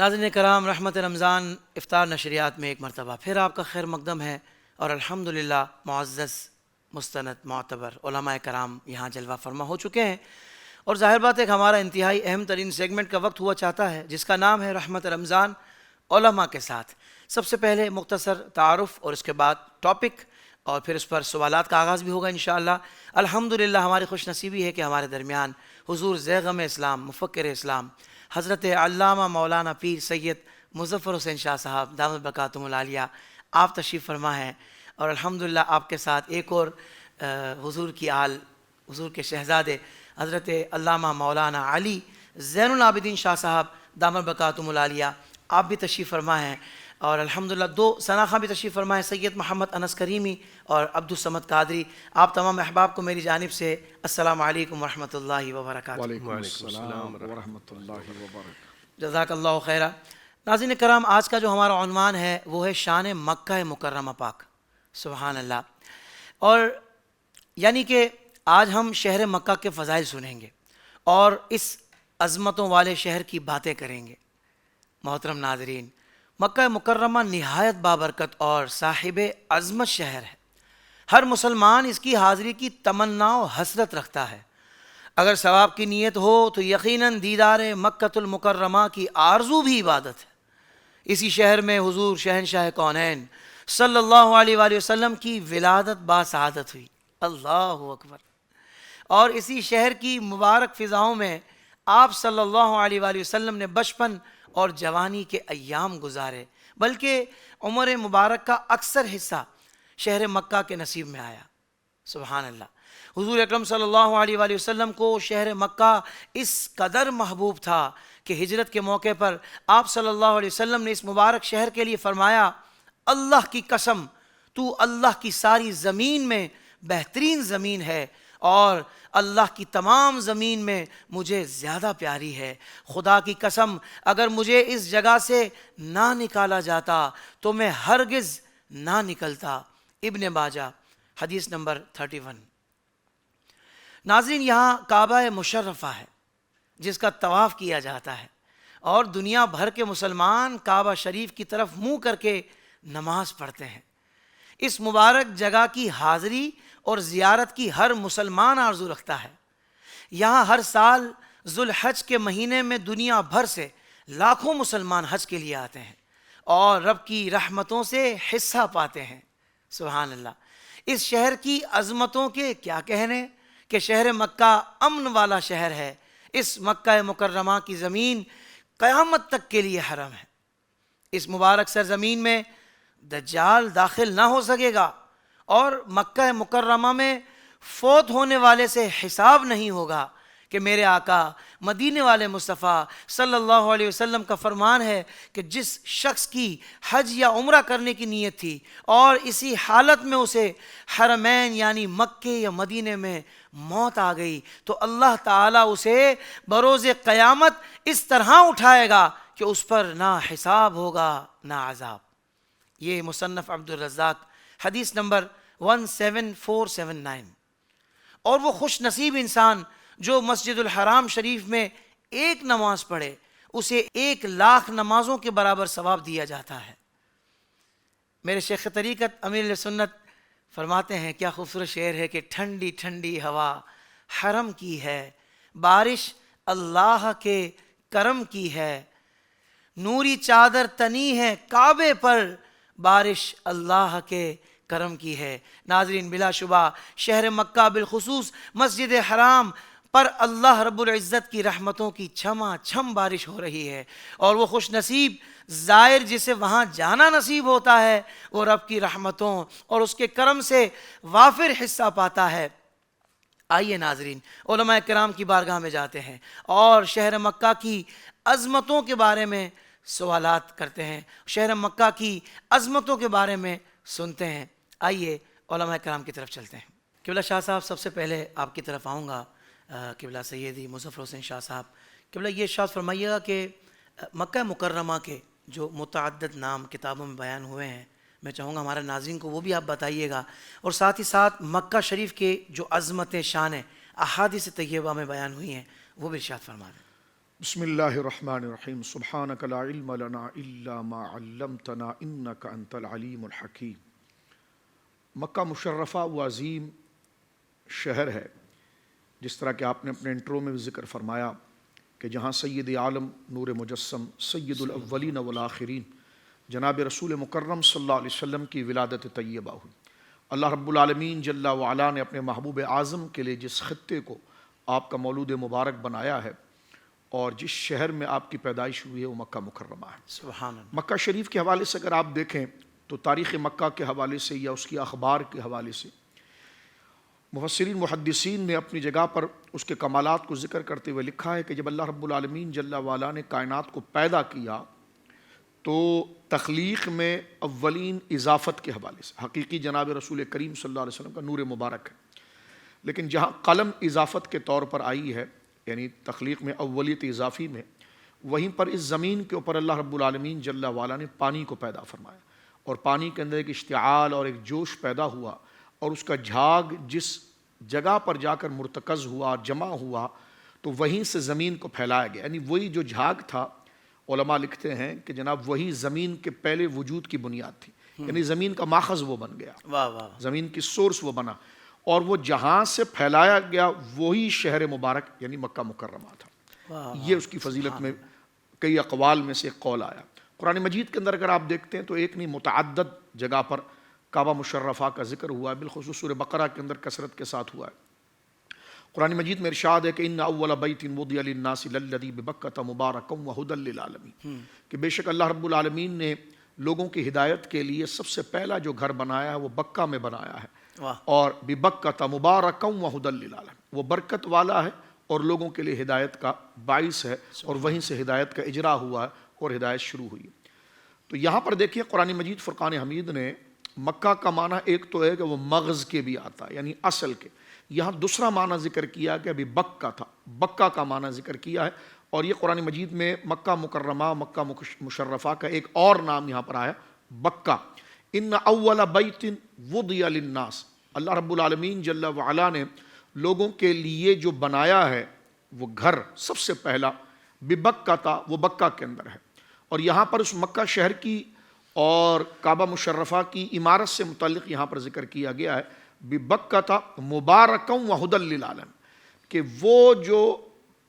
ناظرین کرام، رحمت رمضان افطار نشریات میں ایک مرتبہ پھر آپ کا خیر مقدم ہے، اور الحمدللہ معزز مستند معتبر علماء کرام یہاں جلوہ فرما ہو چکے ہیں، اور ظاہر بات ہے کہ ہمارا انتہائی اہم ترین سیگمنٹ کا وقت ہوا چاہتا ہے جس کا نام ہے رحمت رمضان علماء کے ساتھ۔ سب سے پہلے مختصر تعارف اور اس کے بعد ٹاپک، اور پھر اس پر سوالات کا آغاز بھی ہوگا انشاءاللہ۔ الحمدللہ ہماری خوش نصیبی ہے کہ ہمارے درمیان حضور زیغم اسلام، مفکر اسلام، حضرت علامہ مولانا پیر سید مظفر حسین شاہ صاحب دامت برکاتہم العالیہ آپ تشریف فرما ہیں، اور الحمدللہ آپ کے ساتھ ایک اور حضور کی آل، حضور کے شہزادے حضرت علامہ مولانا علی زین العابدین شاہ صاحب دامت برکاتہم العالیہ آپ بھی تشریف فرما ہیں، اور الحمدللہ دو سناخاں بھی تشریف فرما ہیں، سید محمد انس کریمی اور عبدالصمد قادری۔ آپ تمام احباب کو میری جانب سے السلام علیکم ورحمۃ اللہ وبرکاتہ۔ وعلیکم السلام ورحمۃ اللہ وبرکاتہ۔ جزاک اللہ خیرہ۔ ناظرین کرام، آج کا جو ہمارا عنوان ہے وہ ہے شان مکہ مکرمہ پاک۔ سبحان اللہ۔ اور یعنی کہ آج ہم شہر مکہ کے فضائل سنیں گے اور اس عظمتوں والے شہر کی باتیں کریں گے۔ محترم ناظرین، مکہ مکرمہ نہایت بابرکت اور صاحب عظمت شہر ہے۔ ہر مسلمان اس کی حاضری کی تمنا و حسرت رکھتا ہے۔ اگر ثواب کی نیت ہو تو یقیناً دیدار مکۃ المکرمہ کی آرزو بھی عبادت ہے۔ اسی شہر میں حضور شہنشاہ کونین صلی اللہ علیہ وآلہ وسلم کی ولادت باسعادت ہوئی۔ اللہ اکبر۔ اور اسی شہر کی مبارک فضاؤں میں آپ صلی اللہ علیہ وآلہ وسلم نے بچپن اور جوانی کے ایام گزارے، بلکہ عمر مبارک کا اکثر حصہ شہر مکہ کے نصیب میں آیا۔ سبحان اللہ۔ حضور اکرم صلی اللہ علیہ وآلہ وسلم کو شہر مکہ اس قدر محبوب تھا کہ ہجرت کے موقع پر آپ صلی اللہ علیہ وسلم نے اس مبارک شہر کے لیے فرمایا، اللہ کی قسم تو اللہ کی ساری زمین میں بہترین زمین ہے، اور اللہ کی تمام زمین میں مجھے زیادہ پیاری ہے۔ خدا کی قسم اگر مجھے اس جگہ سے نہ نکالا جاتا تو میں ہرگز نہ نکلتا۔ ابن ماجہ حدیث نمبر 31۔ ناظرین، یہاں کعبہ مشرفہ ہے جس کا طواف کیا جاتا ہے، اور دنیا بھر کے مسلمان کعبہ شریف کی طرف منہ کر کے نماز پڑھتے ہیں۔ اس مبارک جگہ کی حاضری اور زیارت کی ہر مسلمان آرزو رکھتا ہے۔ یہاں ہر سال ذوالحج کے مہینے میں دنیا بھر سے لاکھوں مسلمان حج کے لیے آتے ہیں اور رب کی رحمتوں سے حصہ پاتے ہیں۔ سبحان اللہ۔ اس شہر کی عظمتوں کے کیا کہنے کہ شہر مکہ امن والا شہر ہے۔ اس مکہ مکرمہ کی زمین قیامت تک کے لیے حرم ہے۔ اس مبارک سرزمین میں دجال داخل نہ ہو سکے گا، اور مکہ مکرمہ میں فوت ہونے والے سے حساب نہیں ہوگا، کہ میرے آقا مدینے والے مصطفیٰ صلی اللہ علیہ وسلم کا فرمان ہے کہ جس شخص کی حج یا عمرہ کرنے کی نیت تھی اور اسی حالت میں اسے حرمین یعنی مکے یا مدینے میں موت آ گئی تو اللہ تعالیٰ اسے بروز قیامت اس طرح اٹھائے گا کہ اس پر نہ حساب ہوگا نہ عذاب۔ یہ مصنف عبدالرزاق حدیث نمبر 17479۔ اور وہ خوش نصیب انسان جو مسجد الحرام شریف میں ایک نماز پڑھے، اسے 1,00,000 نمازوں کے برابر ثواب دیا جاتا ہے۔ میرے شیخ طریقت امیر اہل سنت فرماتے ہیں، کیا خوبصورت شعر ہے کہ ٹھنڈی ٹھنڈی ہوا حرم کی ہے، بارش اللہ کے کرم کی ہے، نوری چادر تنی ہے کعبے پر، بارش اللہ کے کرم کی ہے۔ ناظرین، بلا شبہ شہر مکہ بالخصوص مسجد حرام پر اللہ رب العزت کی رحمتوں کی چھما چھم بارش ہو رہی ہے، اور وہ خوش نصیب زائر جسے وہاں جانا نصیب ہوتا ہے وہ رب کی رحمتوں اور اس کے کرم سے وافر حصہ پاتا ہے۔ آئیے ناظرین، علماء کرام کی بارگاہ میں جاتے ہیں اور شہر مکہ کی عظمتوں کے بارے میں سوالات کرتے ہیں، شہر مکہ کی عظمتوں کے بارے میں سنتے ہیں۔ آئیے علماء کرام کی طرف چلتے ہیں۔ قبلہ شاہ صاحب، سب سے پہلے آپ کی طرف آؤں گا۔ قبلہ سیدی مظفر حسین شاہ صاحب، قبلہ یہ ارشاد فرمائیے گا کہ مکہ مکرمہ کے جو متعدد نام کتابوں میں بیان ہوئے ہیں، میں چاہوں گا ہمارے ناظرین کو وہ بھی آپ بتائیے گا، اور ساتھ ہی ساتھ مکہ شریف کے جو عظمتیں شان احادیث طیبہ میں بیان ہوئی ہیں وہ بھی ارشاد فرما دیں۔ بسم اللہ الرحمن الرحیم سبحانک لا علم لنا الا ما علمتنا انک انت العلیم الحکیم۔ مکہ مشرفہ وہ عظیم شہر ہے، جس طرح کہ آپ نے اپنے انٹرو میں بھی ذکر فرمایا کہ جہاں سید عالم نور مجسم سید الاولین والآخرین جناب رسول مکرم صلی اللہ علیہ وسلم کی ولادت طیبہ ہوئی۔ اللہ رب العالمین جل وعلا نے اپنے محبوب اعظم کے لیے جس خطے کو آپ کا مولود مبارک بنایا ہے اور جس شہر میں آپ کی پیدائش ہوئی ہے وہ مکہ مکرمہ ہے۔ سبحان اللہ۔ مکہ شریف کے حوالے سے اگر آپ دیکھیں تو تاریخ مکہ کے حوالے سے یا اس کی اخبار کے حوالے سے مفسرین محدثین نے اپنی جگہ پر اس کے کمالات کو ذکر کرتے ہوئے لکھا ہے کہ جب اللہ رب العالمین جل وعلا نے کائنات کو پیدا کیا تو تخلیق میں اولین اضافت کے حوالے سے حقیقی جناب رسول کریم صلی اللہ علیہ وسلم کا نور مبارک ہے، لیکن جہاں قلم اضافت کے طور پر آئی ہے یعنی تخلیق میں اولیت اضافی میں، وہیں پر اس زمین کے اوپر اللہ رب العالمین جل وعلا نے پانی کو پیدا فرمایا اور پانی کے اندر ایک اشتعال اور ایک جوش پیدا ہوا اور اس کا جھاگ جس جگہ پر جا کر مرتکز ہوا جمع ہوا تو وہیں سے زمین کو پھیلایا گیا، یعنی وہی جو جھاگ تھا علماء لکھتے ہیں کہ جناب وہی زمین کے پہلے وجود کی بنیاد تھی، یعنی زمین کا ماخذ وہ بن گیا، واہ واہ۔ زمین کی سورس وہ بنا اور وہ جہاں سے پھیلایا گیا وہی شہر مبارک یعنی مکہ مکرمہ تھا۔ یہ اس کی فضیلت میں کئی اقوال میں سے ایک قول آیا۔ قرآن مجید کے اندر اگر آپ دیکھتے ہیں تو ایک نہیں متعدد جگہ پر کعبہ مشرفہ کا ذکر ہوا ہے، بالخصوص سورہ بقرہ کے اندر کثرت کے ساتھ ہوا ہے۔ قرآن مجید میں ارشاد ہے کہ ان اول بیت وضع للناس للذی ببکۃ مبارکا وہدی للعالمین، کہ بے شک اللہ رب العالمین نے لوگوں کی ہدایت کے لیے سب سے پہلا جو گھر بنایا ہے وہ بکہ میں بنایا ہے، اور ببکۃ مبارکا وہدی للعالمین، وہ برکت والا ہے اور لوگوں کے لیے ہدایت کا باعث ہے، اور وہیں سے ہدایت کا اجرا ہوا ہے اور ہدایت شروع ہوئی۔ تو یہاں پر دیکھیے قرآن مجید فرقان حمید نے مکہ کا معنی ایک تو ہے کہ وہ مغز کے بھی آتا ہے یعنی اصل کے، یہاں دوسرا معنی ذکر کیا کہ ابھی بکہ تھا، بکہ کا معنی ذکر کیا ہے، اور یہ قرآن مجید میں مکہ مکرمہ مکہ مشرفہ کا ایک اور نام یہاں پر آیا بکہ۔ ان اول بیت وضع للناس، اللہ رب العالمین جل وعلا نے لوگوں کے لیے جو بنایا ہے وہ گھر سب سے پہلا ببکہ تھا، وہ بکہ کے اندر ہے، اور یہاں پر اس مکہ شہر کی اور کعبہ مشرفہ کی عمارت سے متعلق یہاں پر ذکر کیا گیا ہے ببکۃ مبارکا وہدی للعالمین، کہ وہ جو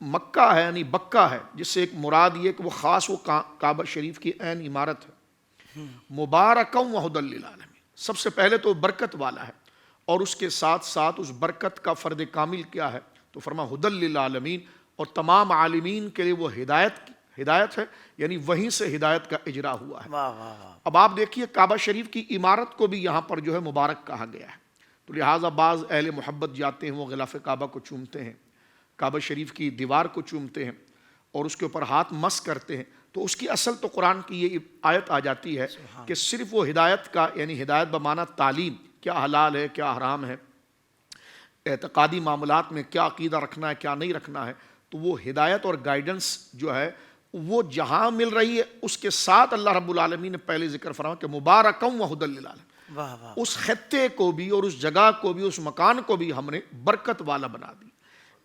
مکہ ہے یعنی بکہ ہے جس سے ایک مراد یہ کہ وہ خاص وہ کعبہ شریف کی عین عمارت ہے، مبارکا وہدی للعالمین، سب سے پہلے تو برکت والا ہے، اور اس کے ساتھ ساتھ اس برکت کا فرد کامل کیا ہے تو فرما ہدی للعالمین، اور تمام عالمین کے لیے وہ ہدایت ہے، یعنی وہیں سے ہدایت کا اجرا ہوا ہے۔ اب آپ دیکھیے کعبہ شریف کی عمارت کو بھی یہاں پر جو ہے مبارک کہا گیا ہے، تو لہٰذا بعض اہل محبت جاتے ہیں وہ غلاف کعبہ کو چومتے ہیں، کعبہ شریف کی دیوار کو چومتے ہیں اور اس کے اوپر ہاتھ مس کرتے ہیں، تو اس کی اصل تو قرآن کی یہ آیت آ جاتی ہے کہ صرف وہ ہدایت کا یعنی ہدایت بمعنی تعلیم، کیا حلال ہے کیا حرام ہے، اعتقادی معاملات میں کیا عقیدہ رکھنا ہے کیا نہیں رکھنا ہے، تو وہ ہدایت اور گائیڈنس جو ہے وہ جہاں مل رہی ہے اس کے ساتھ اللہ رب العالمین نے پہلے ذکر فرمایا کہ مبارکا وہدی للعالمین، اس خطے کو بھی اور اس جگہ کو بھی اس مکان کو بھی ہم نے برکت والا بنا دی،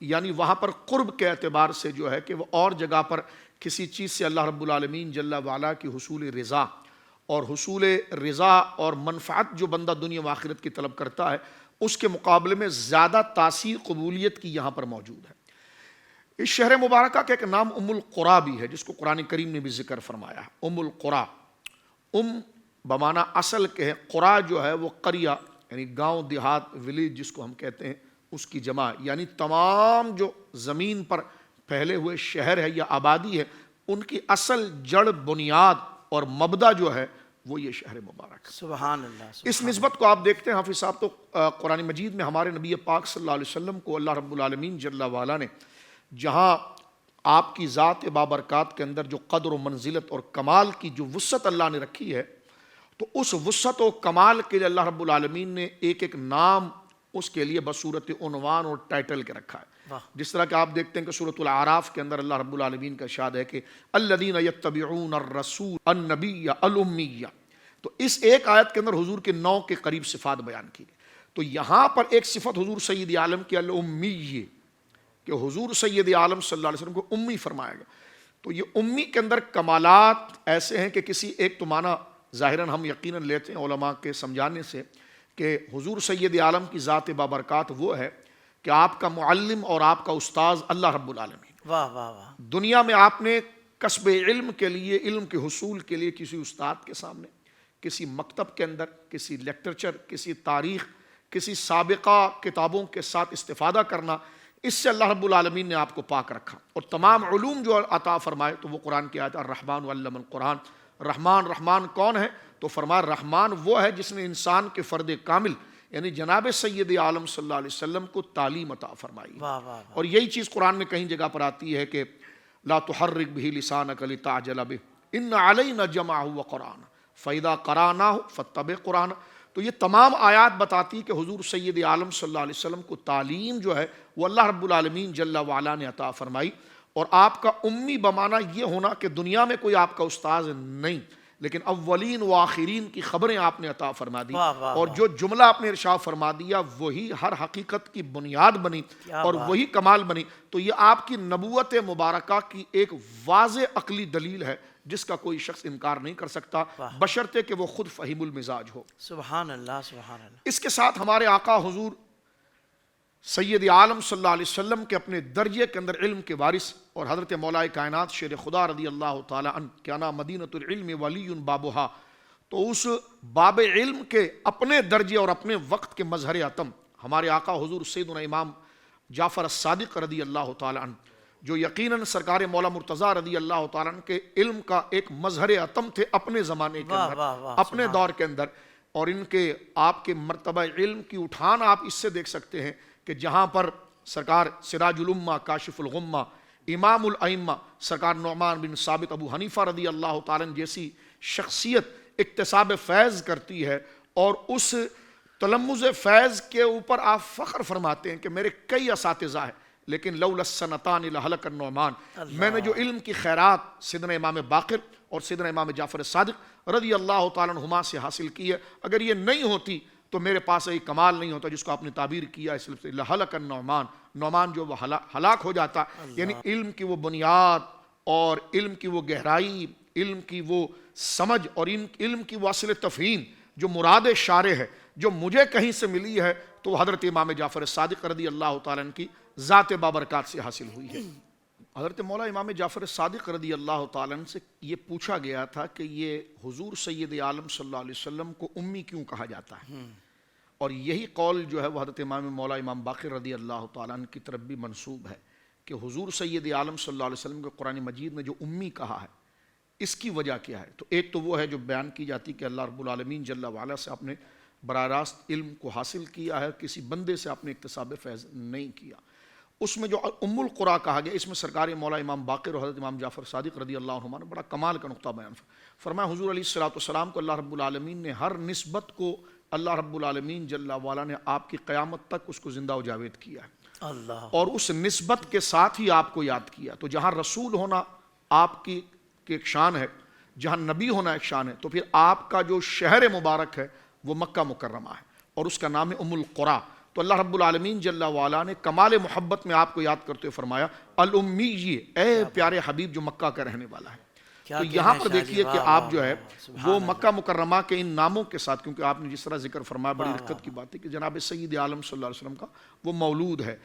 یعنی وہاں پر قرب کے اعتبار سے جو ہے کہ وہ اور جگہ پر کسی چیز سے اللہ رب العالمین جل وعلا کی حصول رضا اور حصول رضا اور منفعت جو بندہ دنیا و آخرت کی طلب کرتا ہے اس کے مقابلے میں زیادہ تاثیر قبولیت کی یہاں پر موجود ہے۔ اس شہر مبارکہ کا ایک نام ام القریٰ بھی ہے جس کو قرآن کریم نے بھی ذکر فرمایا ہے، ام القریٰ، ام بمعنی اصل کے ہے، قریٰ جو ہے وہ قریہ یعنی گاؤں دیہات ولیج جس کو ہم کہتے ہیں اس کی جمع، یعنی تمام جو زمین پر پھیلے ہوئے شہر ہے یا آبادی ہے ان کی اصل جڑ بنیاد اور مبدا جو ہے وہ یہ شہر مبارک ہے۔ سبحان اللہ۔ اس نسبت کو آپ دیکھتے ہیں حافظ صاحب تو قرآن مجید میں ہمارے نبی پاک صلی اللہ علیہ وسلم کو اللہ رب العالمین جل وعلا نے جہاں آپ کی ذات بابرکات کے اندر جو قدر و منزلت اور کمال کی جو وسعت اللہ نے رکھی ہے تو اس وسعت و کمال کے لیے اللہ رب العالمین نے ایک ایک نام اس کے لیے بصورت عنوان اور ٹائٹل کے رکھا ہے، جس طرح کہ آپ دیکھتے ہیں کہ سورۃ الاعراف کے اندر اللہ رب العالمین کا ارشاد ہے کہ الذین یتبعون الرسول النبی الامی، تو اس ایک آیت کے اندر حضور کے 9 کے قریب صفات بیان کی گئی، تو یہاں پر ایک صفت حضور سید عالم کی الامی، کہ حضور سید عالم صلی اللہ علیہ وسلم کو امی فرمایا گیا. تو یہ امی کے اندر کمالات ایسے ہیں کہ کسی ایک تو معنی ظاہراً ہم یقیناً لیتے ہیں علماء کے سمجھانے سے کہ حضور سید عالم کی ذات بابرکات وہ ہے کہ آپ کا معلم اور آپ کا استاذ اللہ رب العالمین. واہ واہ واہ. دنیا میں آپ نے کسب علم کے لیے، علم کے حصول کے لیے کسی استاد کے سامنے، کسی مکتب کے اندر، کسی لیکچر، کسی تاریخ، کسی سابقہ کتابوں کے ساتھ استفادہ کرنا، اس سے اللہ رب العالمین نے آپ کو پاک رکھا. اور تمام علوم جو عطا فرمائے تو وہ قرآن کی آیت الرحمن علم القرآن. رحمان کون ہے؟ تو فرمایا رحمان وہ ہے جس نے انسان کے فرد کامل یعنی جناب سید عالم صلی اللہ علیہ وسلم کو تعلیم عطا فرمائی. واہ واہ. اور یہی چیز قرآن میں کہیں جگہ پر آتی ہے کہ لا تحرک به لسانک لتعجل به ان علینا جمعہ وقرآن فاذا قرأناہ فاتبع قرآن. تو یہ تمام آیات بتاتی کہ حضور سید عالم صلی اللہ علیہ وسلم کو تعلیم جو ہے وہ اللہ رب العالمین جل وعلا نے عطا فرمائی. اور آپ کا امی بمانا یہ ہونا کہ دنیا میں کوئی آپ کا استاذ نہیں، لیکن اولین و آخرین کی خبریں آپ نے عطا فرما دی. اور جو جملہ آپ نے ارشاد فرما دیا وہی ہر حقیقت کی بنیاد بنی اور وہی کمال بنی. تو یہ آپ کی نبوت مبارکہ کی ایک واضح عقلی دلیل ہے جس کا کوئی شخص انکار نہیں کر سکتا بشرطے کہ وہ خود فہیم المزاج ہو. سبحان اللہ سبحان اللہ. اس کے ساتھ ہمارے آقا حضور سید عالم صلی اللہ علیہ وسلم کے اپنے درجے کے اندر علم کے وارث اور حضرت مولا کائنات شیر خدا رضی اللہ تعالی عنہ کیا نا مدینۃ العلم ولی بابہا. تو اس باب علم کے اپنے درجے اور اپنے وقت کے مظہر عتم ہمارے آقا حضور سیدنا امام جعفر الصادق رضی اللہ تعالی عنہ جو یقیناً سرکار مولا مرتضیٰ رضی اللہ تعالیٰ عنہ کے علم کا ایک مظہر عتم تھے اپنے زمانے کے اندر، اپنے دور کے اندر. اور ان کے آپ کے مرتبہ علم کی اٹھان آپ اس سے دیکھ سکتے ہیں کہ جہاں پر سرکار سراج الامہ کاشف الغمہ امام الائمہ سرکار نعمان بن ثابت ابو حنیفہ رضی اللہ تعالیٰ عنہ جیسی شخصیت اکتساب فیض کرتی ہے اور اس تلمذ فیض کے اوپر آپ فخر فرماتے ہیں کہ میرے کئی اساتذہ ہیں لیکن لولا السنتان لہلک النعمان. میں نے جو علم کی خیرات سیدنا امام باقر اور سیدنا امام جعفر الصادق رضی اللہ تعالیٰ عنہما سے حاصل کی ہے، اگر یہ نہیں ہوتی تو میرے پاس ایک کمال نہیں ہوتا جس کو آپ نے تعبیر کیا اس سے لہلک النعمان. نعمان جو وہ ہلاک ہو جاتا. یعنی علم کی وہ بنیاد اور علم کی وہ گہرائی، علم کی وہ سمجھ اور علم کی وہ اصل تفہیم جو مراد شارع ہے جو مجھے کہیں سے ملی ہے تو وہ حضرت امام جعفر الصادق رضی اللہ تعالیٰ عنہ کی ذات بابرکات سے حاصل ہوئی ہے. حضرت مولا امام جعفر الصادق رضی اللہ تعالیٰ عنہ سے یہ پوچھا گیا تھا کہ یہ حضور سید عالم صلی اللہ علیہ وسلم کو امی کیوں کہا جاتا ہے؟ اور یہی قول جو ہے وہ حضرت امام مولا امام باقر رضی اللہ تعالیٰ عنہ کی طرف بھی منسوب ہے کہ حضور سید عالم صلی اللہ علیہ وسلم کو قرآن مجید نے جو امی کہا ہے اس کی وجہ کیا ہے؟ تو ایک تو وہ ہے جو بیان کی جاتی کہ اللہ رب العالمین جل وعلا سے آپ نے براہ راست علم کو حاصل کیا ہے، کسی بندے سے آپ نے اکتساب فیض نہیں کیا. اس میں جو ام القرا کہا گیا اس میں سرکار مولا امام باقر اور حضرت امام جعفر صادق رضی اللہ عنہ نے بڑا کمال کا نقطہ بیان فرمایا. حضور علیہ الصلوۃ والسلام کو اللہ رب العالمین نے ہر نسبت کو اللہ رب العالمین جل وعلا نے آپ کی قیامت تک اس کو زندہ و جاوید کیا ہے اللہ. اور اس نسبت کے ساتھ ہی آپ کو یاد کیا. تو جہاں رسول ہونا آپ کی ایک شان ہے، جہاں نبی ہونا ایک شان ہے، تو پھر آپ کا جو شہر مبارک ہے وہ مکہ مکرمہ ہے اور اس کا نام ہے ام القرا. تو اللہ رب العالمین جل وعلا نے کمال محبت میں آپ کو یاد کرتے ہوئے فرمایا الامی، اے پیارے حبیب جو مکہ کا رہنے والا ہے. تو یہاں پر دیکھیے کہ آپ جو ہے وہ مکہ مکرمہ کے ان ناموں کے ساتھ، کیونکہ آپ نے جس طرح ذکر فرمایا بڑی رقت کی بات ہے کہ جناب سید عالم صلی اللہ علیہ وسلم کا وہ مولود ہے.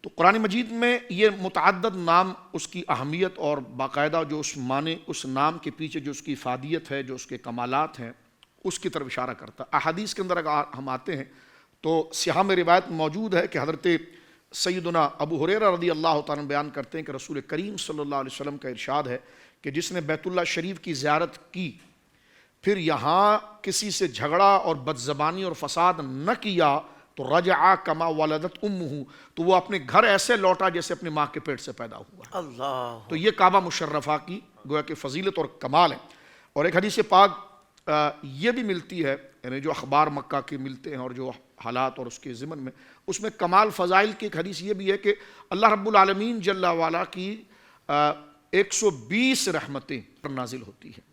تو قرآن مجید میں یہ متعدد نام اس کی اہمیت اور باقاعدہ جو اس معنی اس نام کے پیچھے جو اس کی افادیت ہے، جو اس کے کمالات ہیں، اس کی طرف اشارہ کرتا ہے. احادیث کے اندر اگر ہم آتے ہیں تو صحاح میں روایت موجود ہے کہ حضرت سیدنا ابو ہریرہ رضی اللہ تعالیٰ بیان کرتے ہیں کہ رسول کریم صلی اللہ علیہ وسلم کا ارشاد ہے کہ جس نے بیت اللہ شریف کی زیارت کی پھر یہاں کسی سے جھگڑا اور بدزبانی اور فساد نہ کیا تو رجع کما ولدت امہ، تو وہ اپنے گھر ایسے لوٹا جیسے اپنی ماں کے پیٹ سے پیدا ہوا ہے. اللہ. تو یہ کعبہ مشرفہ کی گویا کہ فضیلت اور کمال ہے. اور ایک حدیث پاک یہ بھی ملتی ہے، یعنی جو اخبار مکہ کے ملتے ہیں اور جو حالات اور اس کے ضمن میں، اس میں کمال فضائل کی ایک حدیث یہ بھی ہے کہ اللہ رب العالمین جل وعلا کی 120 رحمتیں پر نازل ہوتی ہیں.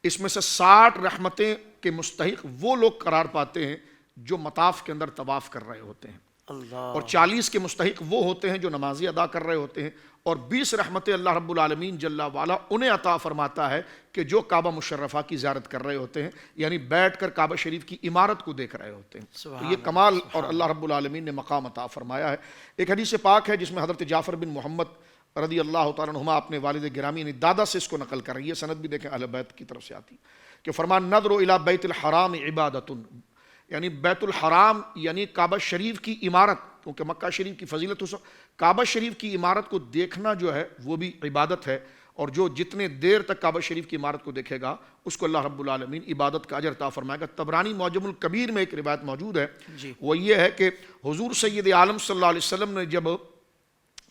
اس میں سے 60 رحمتیں کے مستحق وہ لوگ قرار پاتے ہیں جو مطاف کے اندر طواف کر رہے ہوتے ہیں. اللہ اور 40 کے مستحق وہ ہوتے ہیں جو نمازی ادا کر رہے ہوتے ہیں، اور 20 رحمتیں اللہ رب العالمین جل وعلا انہیں عطا فرماتا ہے کہ جو کعبہ مشرفہ کی زیارت کر رہے ہوتے ہیں، یعنی بیٹھ کر کعبہ شریف کی عمارت کو دیکھ رہے ہوتے ہیں۔ تو یہ کمال اور اللہ رب العالمین نے مقام عطا فرمایا ہے۔ ایک حدیث پاک ہے جس میں حضرت جعفر بن محمد رضی اللہ تعالیٰ عنہما اپنے والد گرامی یعنی دادا سے اس کو نقل کر رہی ہے، سند بھی دیکھیں اہل بیت کی طرف سے آتی کہ فرمان نظر الی بیت الحرام عبادت، یعنی بیت الحرام یعنی کعبہ شریف کی عمارت، کیونکہ مکہ شریف کی فضیلت اس کعبہ شریف کی عمارت کو دیکھنا جو ہے وہ بھی عبادت ہے، اور جو جتنے دیر تک کعبہ شریف کی عمارت کو دیکھے گا اس کو اللہ رب العالمین عبادت کا اجر عطا فرمائے گا۔ طبرانی معجم الکبیر میں ایک روایت موجود ہے، وہ یہ ہے کہ حضور سید عالم صلی اللہ علیہ وسلم نے جب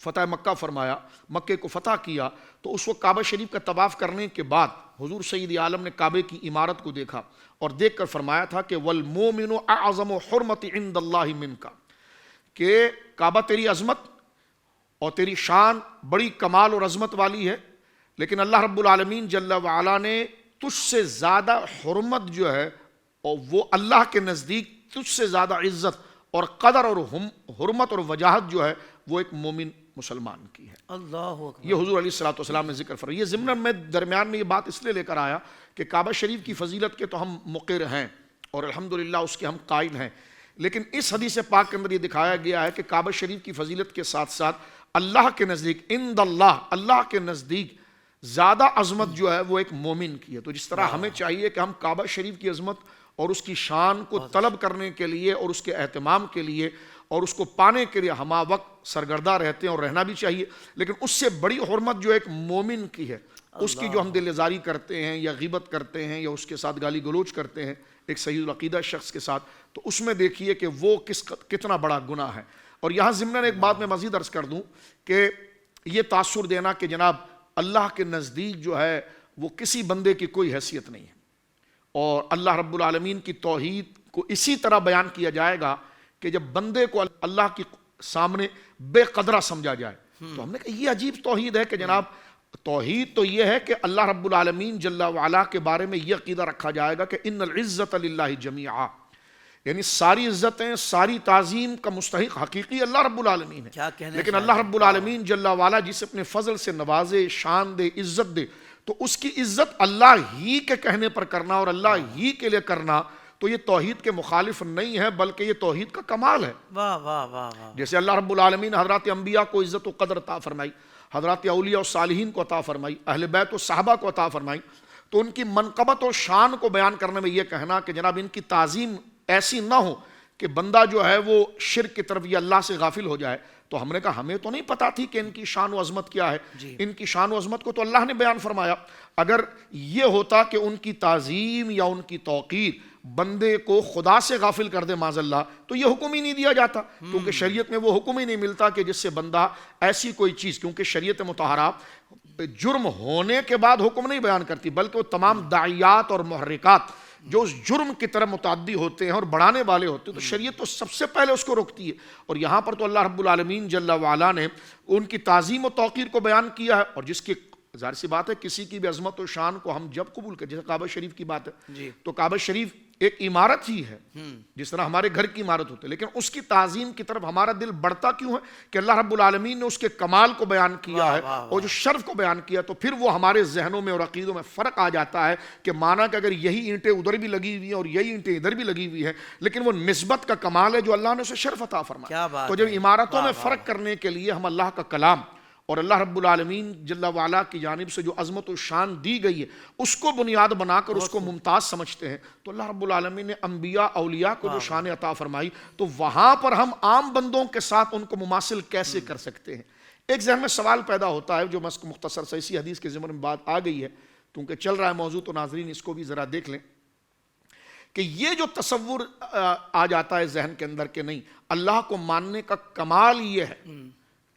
فتح مکہ فرمایا، مکے کو فتح کیا، تو اس وقت کعبہ شریف کا طواف کرنے کے بعد حضور سید عالم نے کعبے کی عمارت کو دیکھا اور دیکھ کر فرمایا تھا کہ والمومن اعظم حرمت عند اللہ منک، کہ کعبہ تیری عظمت اور تیری شان بڑی کمال اور عظمت والی ہے، لیکن اللہ رب العالمین جل وعلا نے تجھ سے زیادہ حرمت جو ہے، اور وہ اللہ کے نزدیک تجھ سے زیادہ عزت اور قدر اور حرمت اور وجاہت جو ہے وہ ایک مومن مسلمان کی ہے۔ اللہ اکبر۔ یہ حضور علیہ الصلوۃ والسلام نے ذکر فرمایا۔ یہ ضمن میں درمیان میں یہ بات اس لیے لے کر آیا کہ کعبہ شریف کی فضیلت کے تو ہم مقر ہیں اور الحمدللہ اس کے ہم قائل ہیں، لیکن اس حدیث پاک کے اندر یہ دکھایا گیا ہے کہ کعبہ شریف کی فضیلت کے ساتھ ساتھ اللہ کے نزدیک عند اللہ، اللہ کے نزدیک زیادہ عظمت جو ہے وہ ایک مومن کی ہے۔ تو جس طرح ہمیں چاہیے کہ ہم کعبہ شریف کی عظمت اور اس کی شان کو طلب کرنے کے لیے اور اس کے اہتمام کے لیے اور اس کو پانے کے لیے ہما وقت سرگردہ رہتے ہیں اور رہنا بھی چاہیے، لیکن اس سے بڑی حرمت جو ایک مومن کی ہے، اس کی جو ہم دل ازاری کرتے ہیں یا غیبت کرتے ہیں یا اس کے ساتھ گالی گلوچ کرتے ہیں ایک صحیح العقیدہ شخص کے ساتھ، تو اس میں دیکھیے کہ وہ کتنا بڑا گناہ ہے۔ اور یہاں ضمن ایک بات میں مزید عرض کر دوں کہ یہ تاثر دینا کہ جناب اللہ کے نزدیک جو ہے وہ کسی بندے کی کوئی حیثیت نہیں ہے، اور اللہ رب العالمین کی توحید کو اسی طرح بیان کیا جائے گا کہ جب بندے کو اللہ کی سامنے بے قدرہ سمجھا جائے، تو ہم نے کہا یہ عجیب توحید ہے کہ جناب توحید تو یہ ہے کہ اللہ رب العالمین جل وعلا کے بارے میں یہ عقیدہ رکھا جائے گا کہ ان العزت للہ جمیعا، یعنی ساری عزتیں ساری تعظیم کا مستحق حقیقی اللہ رب العالمین ہے، لیکن اللہ رب العالمین جل وعلا جسے اپنے فضل سے نوازے، شان دے، عزت دے، تو اس کی عزت اللہ ہی کے کہنے پر کرنا اور اللہ ہی کے لیے کرنا، تو یہ توحید کے مخالف نہیں ہے بلکہ یہ توحید کا کمال ہے۔ واہ واہ واہ واہ۔ جیسے اللہ رب العالمین حضرات انبیاء کو عزت و قدر عطا فرمائی، حضرات اولیاء و صالحین کو عطا فرمائی، اہل بیت و صحابہ کو عطا فرمائی، تو ان کی منقبت و شان کو بیان کرنے میں یہ کہنا کہ جناب ان کی تعظیم ایسی نہ ہو کہ بندہ جو ہے وہ شرک کی طرف یا اللہ سے غافل ہو جائے، تو ہم نے کہا ہمیں تو نہیں پتا تھی کہ ان کی شان و عظمت کیا ہے، ان کی شان و عظمت کو تو اللہ نے بیان فرمایا۔ اگر یہ ہوتا کہ ان کی تعظیم یا ان کی توقیر بندے کو خدا سے غافل کر دے معاذ اللہ، تو یہ حکم ہی نہیں دیا جاتا، کیونکہ شریعت میں وہ حکم ہی نہیں ملتا کہ جس سے بندہ ایسی کوئی چیز، کیونکہ شریعت مطہرہ جرم ہونے کے بعد حکم نہیں بیان کرتی بلکہ وہ تمام داعیات اور محرکات جو اس جرم کی طرف متعدی ہوتے ہیں اور بڑھانے والے ہوتے ہیں، تو شریعت تو سب سے پہلے اس کو روکتی ہے، اور یہاں پر تو اللہ رب العالمین جل وعلا نے ان کی تعظیم و توقیر کو بیان کیا ہے، اور جس کی ظاہر سی بات ہے کسی کی بھی عظمت و شان کو ہم جب قبول کریں، جیسے کعبہ شریف کی بات ہے تو کعبہ شریف ایک عمارت ہی ہے جس طرح ہمارے گھر کی عمارت ہوتی ہے، لیکن اس کی تعظیم کی طرف ہمارا دل بڑھتا کیوں ہے کہ اللہ رب العالمین نے اس کے کمال کو بیان کیا ہے اور جو شرف کو بیان کیا، تو پھر وہ ہمارے ذہنوں میں اور عقیدوں میں فرق آ جاتا ہے کہ مانا کہ اگر یہی اینٹیں ادھر بھی لگی ہوئی ہیں اور یہی اینٹیں ادھر بھی لگی ہوئی ہیں، لیکن وہ نسبت کا کمال ہے جو اللہ نے اسے شرف عطا فرمایا۔ تو جب عمارتوں میں فرق کرنے کے لیے ہم اللہ کا کلام اور اللہ رب العالمین جل وعلا کی جانب سے جو عظمت و شان دی گئی ہے اس کو بنیاد بنا کر اس کو ممتاز سمجھتے ہیں، تو اللہ رب العالمین نے انبیاء اولیاء کو جو شان عطا فرمائی، تو وہاں پر ہم عام بندوں کے ساتھ ان کو مماثل کیسے کر سکتے ہیں؟ ایک ذہن میں سوال پیدا ہوتا ہے جو میں مختصر سے اسی حدیث کے ضمن میں بات آ گئی ہے کیونکہ چل رہا ہے موضوع، تو ناظرین اس کو بھی ذرا دیکھ لیں کہ یہ جو تصور آ جاتا ہے ذہن کے اندر کہ نہیں اللہ کو ماننے کا کمال یہ ہے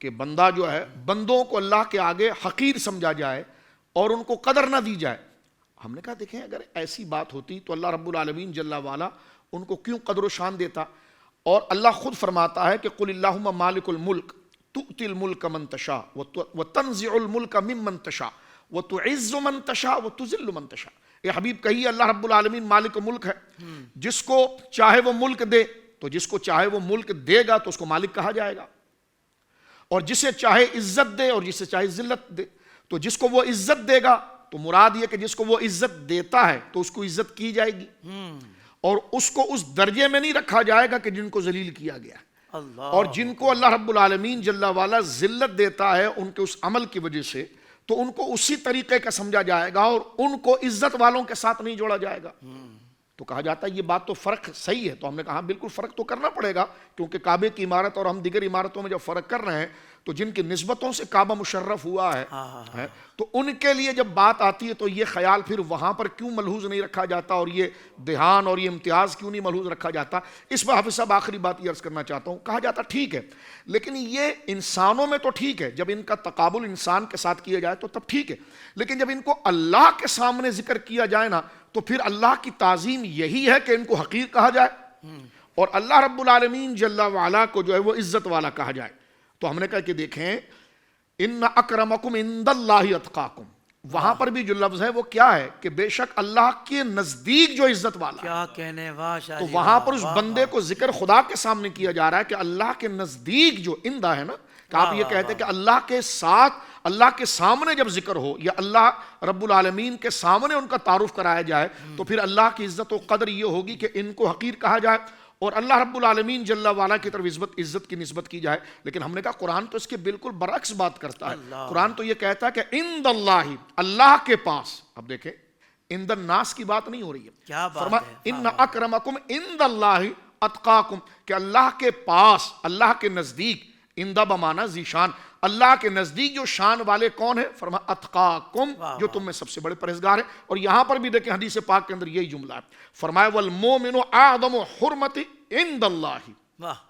کہ بندہ جو ہے بندوں کو اللہ کے آگے حقیر سمجھا جائے اور ان کو قدر نہ دی جائے۔ ہم نے کہا دیکھیں اگر ایسی بات ہوتی تو اللہ رب العالمین جل وعلا ان کو کیوں قدر و شان دیتا، اور اللہ خود فرماتا ہے کہ قل اللہم مالک الملک تؤتی الملک من تشاء وتنزع الملک ممن تشاء وتعز من تشاء وتذل من تشاء۔ اے حبیب کہیے اللہ رب العالمین مالک ملک ہے، جس کو چاہے وہ ملک دے تو جس کو چاہے وہ ملک دے گا تو اس کو مالک کہا جائے گا، اور جسے چاہے عزت دے اور جسے چاہے ذلت دے۔ تو جس کو وہ عزت دے گا تو مراد یہ کہ جس کو وہ عزت دیتا ہے تو اس کو عزت کی جائے گی، اور اس کو اس درجے میں نہیں رکھا جائے گا کہ جن کو ذلیل کیا گیا ہے۔ اور جن کو اللہ رب العالمین جل وعلا ذلت دیتا ہے ان کے اس عمل کی وجہ سے، تو ان کو اسی طریقے کا سمجھا جائے گا اور ان کو عزت والوں کے ساتھ نہیں جوڑا جائے گا۔ تو کہا جاتا ہے یہ بات تو فرق صحیح ہے، تو ہم نے کہا بالکل فرق تو کرنا پڑے گا، کیونکہ کعبے کی عمارت اور ہم دیگر عمارتوں میں جب فرق کر رہے ہیں تو جن کی نسبتوں سے کعبہ مشرف ہوا ہے تو ان کے لیے جب بات آتی ہے تو یہ خیال پھر وہاں پر کیوں ملحوظ نہیں رکھا جاتا، اور یہ دھیان اور یہ امتیاز کیوں نہیں ملحوظ رکھا جاتا۔ اس پر حافظ صاحب آخری بات یہ عرض کرنا چاہتا ہوں، کہا جاتا ٹھیک ہے لیکن یہ انسانوں میں تو ٹھیک ہے، جب ان کا تقابل انسان کے ساتھ کیا جائے تو تب ٹھیک ہے، لیکن جب ان کو اللہ کے سامنے ذکر کیا جائے نا تو پھر اللہ کی تعظیم یہی ہے کہ ان کو حقیر کہا جائے اور اللہ رب العالمین جل وعلا کو جو ہے وہ عزت والا کہا جائے۔ تو ہم نے کہا کہ دیکھیں ان اکرمکم عند اللہ اتقاکم، وہاں پر بھی جو لفظ ہے وہ کیا ہے کہ بے شک اللہ کے نزدیک جو عزت والا، کیا کہنے واہ شاہ تو جی، وہاں پر اس بندے کو ذکر خدا کے سامنے کیا جا رہا ہے کہ اللہ کے نزدیک جو اندہ ہے نا، کہ آپ یہ کہتے ہیں کہ اللہ کے ساتھ، اللہ کے سامنے جب ذکر ہو یا اللہ رب العالمین کے سامنے ان کا تعارف کرایا جائے تو پھر اللہ کی عزت و قدر یہ ہوگی کہ ان کو حقیر کہا جائے اور اللہ رب العالمین جل وعلا کی طرف عزت کی نسبت کی جائے۔ لیکن ہم نے کہا قرآن تو اس کے بالکل برعکس بات کرتا ہے، قرآن تو یہ کہتا ہے کہ عند اللہ، اللہ کے پاس۔ اب دیکھیں عند الناس کی بات نہیں ہو رہی ہے، کیا بات فرمایا ہے، ان اکرمکم عند اللہ اتقاکم، کہ اللہ کے پاس، اللہ کے نزدیک، اندہ بمانا ذیشان، اللہ کے نزدیک جو شان والے کون ہیں، فرمایا اتقاکم، جو تم میں سب سے بڑے پرہیزگار ہیں۔ اور یہاں پر بھی دیکھیں حدیث پاک کے اندر یہی جملہ ہے، فرمایا والمومن اعظم حرمت عند اللہ واہ،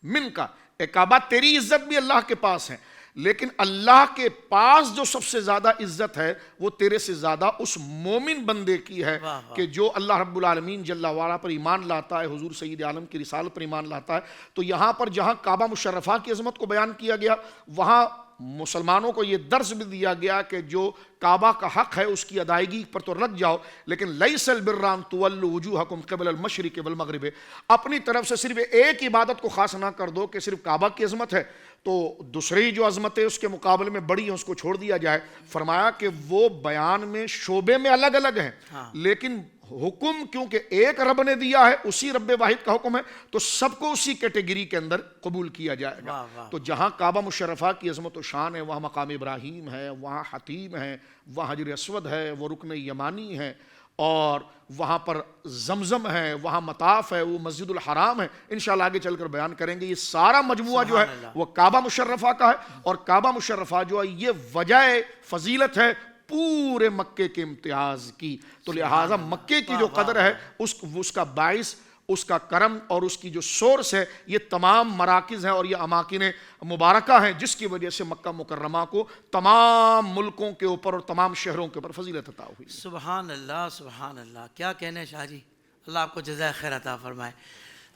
من کا، اے کعبہ تیری عزت بھی اللہ کے پاس ہے، لیکن اللہ کے پاس جو سب سے زیادہ عزت ہے وہ تیرے سے زیادہ اس مومن بندے کی ہے کہ جو اللہ رب العالمین جل وعلا پر ایمان لاتا ہے، حضور سید عالم کی رسالت پر ایمان لاتا ہے۔ تو یہاں پر جہاں کعبہ مشرفہ کی عظمت کو بیان کیا گیا وہاں مسلمانوں کو یہ درس بھی دیا گیا کہ جو کعبہ کا حق ہے اس کی ادائیگی پر تو لگ جاؤ، لیکن لیس البر ان تولوا وجوہکم قبل المشرق والمغرب، اپنی طرف سے صرف ایک عبادت کو خاص نہ کر دو کہ صرف کعبہ کی عظمت ہے تو دوسری جو عظمتیں اس کے مقابلے میں بڑی ہیں اس کو چھوڑ دیا جائے۔ فرمایا کہ وہ بیان میں شعبے میں الگ الگ ہیں لیکن حکم کیونکہ ایک رب نے دیا ہے، اسی رب واحد کا حکم ہے تو سب کو اسی کیٹیگری کے اندر قبول کیا جائے گا۔ تو جہاں کعبہ مشرفہ کی عظمت و شان ہے وہاں مقام ابراہیم ہے، وہاں حتیم ہے، وہاں حجر اسود ہے، وہ رکن یمانی ہے، اور وہاں پر زمزم ہے، وہاں مطاف ہے، وہ مسجد الحرام ہے، انشاءاللہ آگے چل کر بیان کریں گے۔ یہ سارا مجموعہ جو ہے وہ کعبہ مشرفہ کا ہے، اور کعبہ مشرفہ جو ہے یہ وجہ فضیلت ہے پورے مکے کے امتیاز کی، تو لہٰذا مکے کی جو قدر ہے اس کا باعث، اس کا کرم اور اس کی جو سورس ہے یہ تمام مراکز ہیں اور یہ اماکن مبارکہ ہیں جس کی وجہ سے مکہ مکرمہ کو تمام ملکوں کے اوپر اور تمام شہروں کے اوپر فضیلت عطا ہوئی۔ سبحان اللہ، سبحان اللہ، کیا کہنے شاہ جی، اللہ آپ کو جزائے خیر عطا فرمائے۔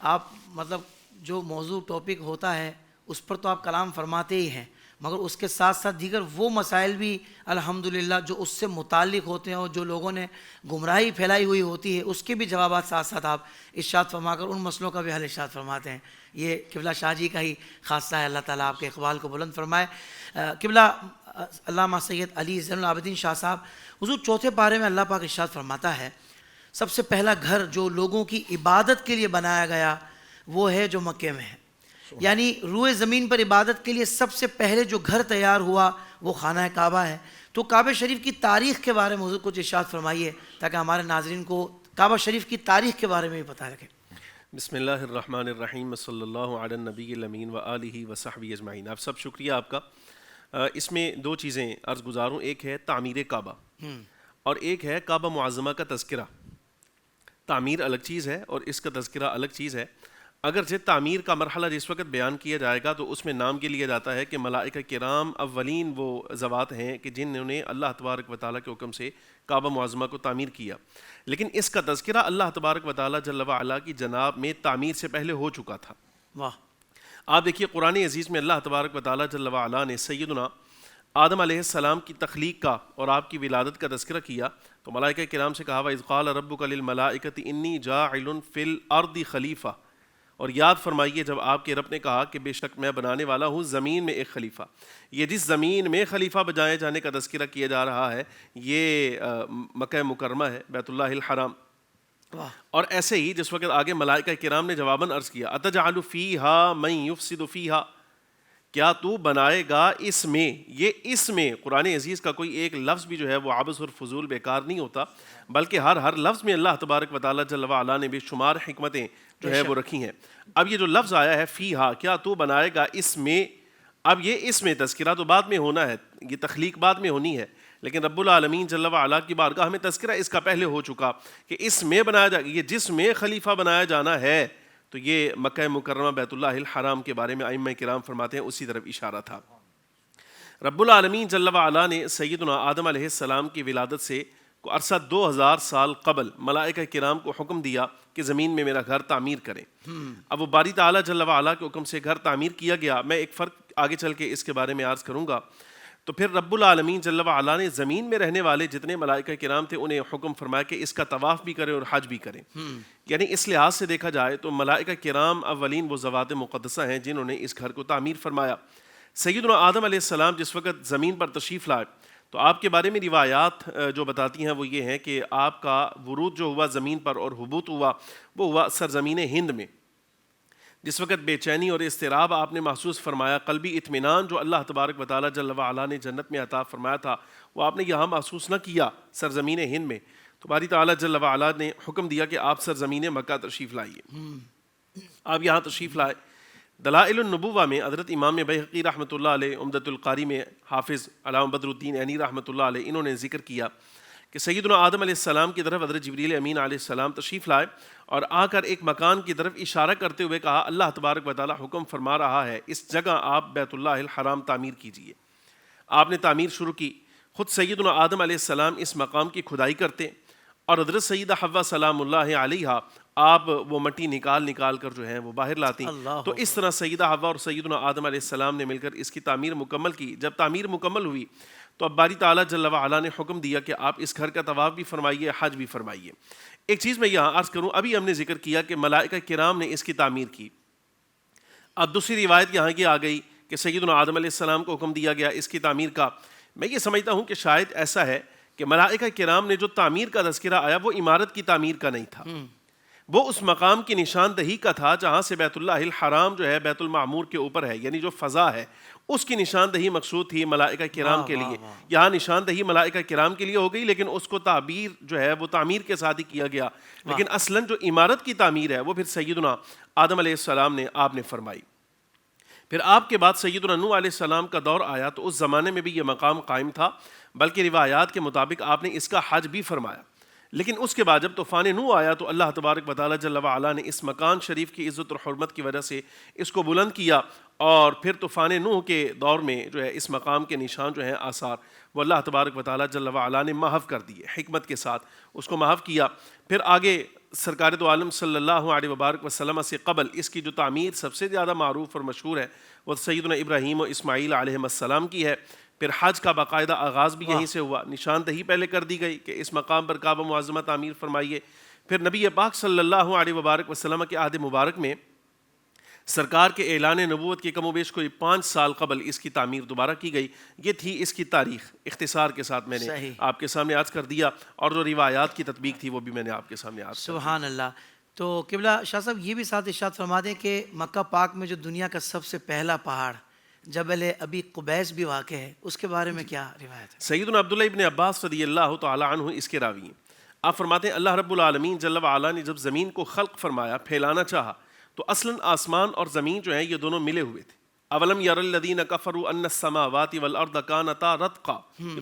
آپ مطلب جو موضوع ٹاپک ہوتا ہے اس پر تو آپ کلام فرماتے ہی ہیں، مگر اس کے ساتھ ساتھ دیگر وہ مسائل بھی الحمدللہ جو اس سے متعلق ہوتے ہیں اور جو لوگوں نے گمراہی پھیلائی ہوئی ہوتی ہے اس کے بھی جوابات ساتھ ساتھ آپ ارشاد فرما کر ان مسئلوں کا بھی حل ارشاد فرماتے ہیں۔ یہ قبلہ شاہ جی کا ہی خاصہ ہے، اللہ تعالیٰ آپ کے اقبال کو بلند فرمائے۔ قبلہ علامہ سید علی زین العابدین شاہ صاحب، حضور چوتھے پارے میں اللہ پاک ارشاد فرماتا ہے سب سے پہلا گھر جو لوگوں کی عبادت کے لیے بنایا گیا وہ ہے جو مکے میں ہے، یعنی روئے زمین پر عبادت کے لیے سب سے پہلے جو گھر تیار ہوا وہ خانہ کعبہ ہے۔ تو کعبہ شریف کی تاریخ کے بارے میں حضور کچھ ارشاد فرمائیے تاکہ ہمارے ناظرین کو کعبہ شریف کی تاریخ کے بارے میں بھی پتہ لگے۔ بسم اللہ الرحمن الرحیم، صلی اللہ علی النبی الامین و آلہ و صحبہ اجمعین۔ آپ سب شکریہ آپ کا۔ اس میں دو چیزیں عرض گزاروں، ایک ہے تعمیر کعبہ اور ایک ہے کعبہ معظمہ کا تذکرہ۔ تعمیر الگ چیز ہے اور اس کا تذکرہ الگ چیز ہے۔ اگرچہ تعمیر کا مرحلہ جس وقت بیان کیا جائے گا تو اس میں نام کے لیا جاتا ہے کہ ملائکہ کرام اولین وہ ذوات ہیں کہ جنہوں نے اللہ تبارک و تعالیٰ کے حکم سے کعبہ معظمہ کو تعمیر کیا، لیکن اس کا تذکرہ اللہ تبارک و تعالیٰ جل وعلا کی جناب میں تعمیر سے پہلے ہو چکا تھا۔ واہ، آپ دیکھیے قرآن عزیز میں اللہ تبارک و تعالیٰ جل وعلا نے سیدنا آدم علیہ السلام کی تخلیق کا اور آپ کی ولادت کا تذکرہ کیا تو ملائکہ کرام سے کہا وَإِذْ قَالَ رَبُّكَ لِلْمَلَائِكَةِ إِنِّي جَاعِلٌ فِي الْأَرْضِ خلیفہ، اور یاد فرمائیے جب آپ کے رب نے کہا کہ بے شک میں بنانے والا ہوں زمین میں ایک خلیفہ، یہ جس زمین میں خلیفہ بجائے جانے کا تذکرہ کیا جا رہا ہے یہ مکہ مکرمہ ہے، بیت اللہ الحرام۔ اور ایسے ہی جس وقت آگے ملائکہ کرام نے جواباً عرض کیا اتجعل فیہا من یفسد فیہا، کیا تو بنائے گا اس میں، یہ اس میں قرآن عزیز کا کوئی ایک لفظ بھی جو ہے وہ عبث اور فضول بیکار نہیں ہوتا، بلکہ ہر لفظ میں اللہ تبارک و تعالیٰ جل وعلا نے بے شمار حکمتیں جو ہے وہ رکھی ہیں۔ اب یہ جو لفظ آیا ہے فیہا، کیا تو بنائے گا اس میں، اب یہ اس میں تذکرہ تو بعد میں ہونا ہے، یہ تخلیق بعد میں ہونی ہے، لیکن رب العالمین جل وعلا کی بارگاہ میں تذکرہ اس کا پہلے ہو چکا کہ اس میں بنایا جائے، یہ جس میں خلیفہ بنایا جانا ہے، تو یہ مکہ مکرمہ بیت اللہ الحرام کے بارے میں ائمہ کرام فرماتے ہیں اسی طرف اشارہ تھا۔ رب العالمین جل وعلا نے سیدنا آدم علیہ السلام کی ولادت سے عرصہ 2000 سال قبل ملائکہ کرام کو حکم دیا کہ زمین میں میرا گھر تعمیر کریں۔ اب وہ باری تعالیٰ جل وعلا کے حکم سے گھر تعمیر کیا گیا، میں ایک فرق آگے چل کے اس کے بارے میں عرض کروں گا۔ تو پھر رب العالمین جل وعلا نے زمین میں رہنے والے جتنے ملائکہ کرام تھے انہیں حکم فرمایا کہ اس کا طواف بھی کریں اور حج بھی کریں۔ یعنی اس لحاظ سے دیکھا جائے تو ملائکہ کرام اولین وہ ذوات مقدسہ ہیں جنہوں نے اس گھر کو تعمیر فرمایا۔ سیدنا آدم علیہ السلام جس وقت زمین پر تشریف لائے تو آپ کے بارے میں روایات جو بتاتی ہیں وہ یہ ہیں کہ آپ کا ورود جو ہوا زمین پر اور حبوط ہوا وہ ہوا سرزمین ہند میں۔ جس وقت بے چینی اور اضطراب آپ نے محسوس فرمایا، قلبی اطمینان جو اللہ تبارک و تعالیٰ جل وعلا نے جنت میں عطا فرمایا تھا وہ آپ نے یہاں محسوس نہ کیا سرزمین ہند میں، تو باری تعالیٰ جل وعلا نے حکم دیا کہ آپ سرزمین مکہ تشریف لائیے۔ آپ یہاں تشریف لائے۔ دلائل النبوہ میں حضرت امام بیہقی رحمۃ اللہ علیہ، عمدۃ القاری میں حافظ علامہ بدر الدین عینی رحمۃ اللہ علیہ، انہوں نے ذکر کیا کہ سیدنا آدم علیہ السلام کی طرف حضرت جبریل امین علیہ السلام تشریف لائے اور آ کر ایک مکان کی طرف اشارہ کرتے ہوئے کہا اللہ تبارک و تعالیٰ حکم فرما رہا ہے اس جگہ آپ بیت اللہ الحرام تعمیر کیجئے۔ آپ نے تعمیر شروع کی، خود سیدنا آدم علیہ السلام اس مقام کی کھدائی کرتے اور حضرت سیدہ حوا سلام اللہ علیہا آپ وہ مٹی نکال کر جو ہے وہ باہر لاتی۔ تو اس طرح سیدہ حوا اور سیدنا آدم علیہ السلام نے مل کر اس کی تعمیر مکمل کی۔ جب تعمیر مکمل ہوئی تو اب باری تعالیٰ جل وعلا نے حکم دیا کہ آپ اس گھر کا طواف بھی فرمائیے، حج بھی فرمائیے۔ ایک چیز میں یہاں عرض کروں، ابھی ہم نے ذکر کیا کہ ملائکہ کرام نے اس کی تعمیر کی، اب دوسری روایت یہاں کی آ گئی کہ سیدنا آدم علیہ السلام کو حکم دیا گیا اس کی تعمیر کا۔ میں یہ سمجھتا ہوں کہ شاید ایسا ہے کہ ملائکہ کرام نے جو تعمیر کا تذکرہ آیا وہ عمارت کی تعمیر کا نہیں تھا، وہ اس مقام کی نشاندہی کا تھا جہاں سے بیت اللہ الحرام جو ہے بیت المعمور کے اوپر ہے، یعنی جو فضا ہے اس کی نشاندہی مقصود تھی ملائکہ کرام کے لیے۔ یہاں نشاندہی ملائکہ کرام کے لیے ہو گئی لیکن اس کو تعبیر جو ہے وہ تعمیر کے ساتھ ہی کیا گیا، لیکن اصلاً جو عمارت کی تعمیر ہے وہ پھر سیدنا آدم علیہ السلام نے آپ نے فرمائی۔ پھر آپ کے بعد سیدنا نوح علیہ السلام کا دور آیا تو اس زمانے میں بھی یہ مقام قائم تھا، بلکہ روایات کے مطابق آپ نے اس کا حج بھی فرمایا۔ لیکن اس کے بعد جب طوفان نوح آیا تو اللہ تبارک و تعالیٰ جل وعلا نے اس مکان شریف کی عزت اور حرمت کی وجہ سے اس کو بلند کیا، اور پھر طوفان نوح کے دور میں جو ہے اس مقام کے نشان جو ہیں آثار وہ اللہ تبارک و تعالیٰ جل وعلا نے محو کر دیے، حکمت کے ساتھ اس کو محو کیا۔ پھر آگے سرکار دو عالم صلی اللہ علیہ وبارک وسلم سے قبل اس کی جو تعمیر سب سے زیادہ معروف اور مشہور ہے وہ سیدنا ابراہیم و اسماعیل علیہ السلام کی ہے۔ پھر حج کا باقاعدہ آغاز بھی یہیں سے ہوا، نشاندہی پہلے کر دی گئی کہ اس مقام پر کعبہ معظمہ تعمیر فرمائیے۔ پھر نبی پاک صلی اللہ علیہ وبارک وسلم کے عہد مبارک میں سرکار کے اعلان نبوت کے کم و بیش کوئی 5 سال قبل اس کی تعمیر دوبارہ کی گئی۔ یہ تھی اس کی تاریخ، اختصار کے ساتھ میں نے آپ کے سامنے عرض کر دیا، اور جو روایات کی تطبیق تھی وہ بھی میں نے آپ کے سامنے عرض کر دی۔ سبحان اللہ۔ تو قبلہ شاہ صاحب یہ بھی ساتھ ارشاد فرما دیں کہ مکہ پاک میں جو دنیا کا سب سے پہلا پہاڑ جبل ابی قبیس بھی واقع ہے، اس کے بارے میں کیا روایت ہے؟ سیدنا عبداللہ ابن عباس رضی اللہ تعالی عنہ اس کے راوی ہیں۔ آپ فرماتے ہیں اللہ رب العالمین جل وعلا نے جب زمین کو خلق فرمایا، پھیلانا چاہا، تو اصلاً آسمان اور زمین جو ہیں یہ دونوں ملے ہوئے تھے۔ اولم یر الذین کفروا ان السماوات والارض کانتا رتقا،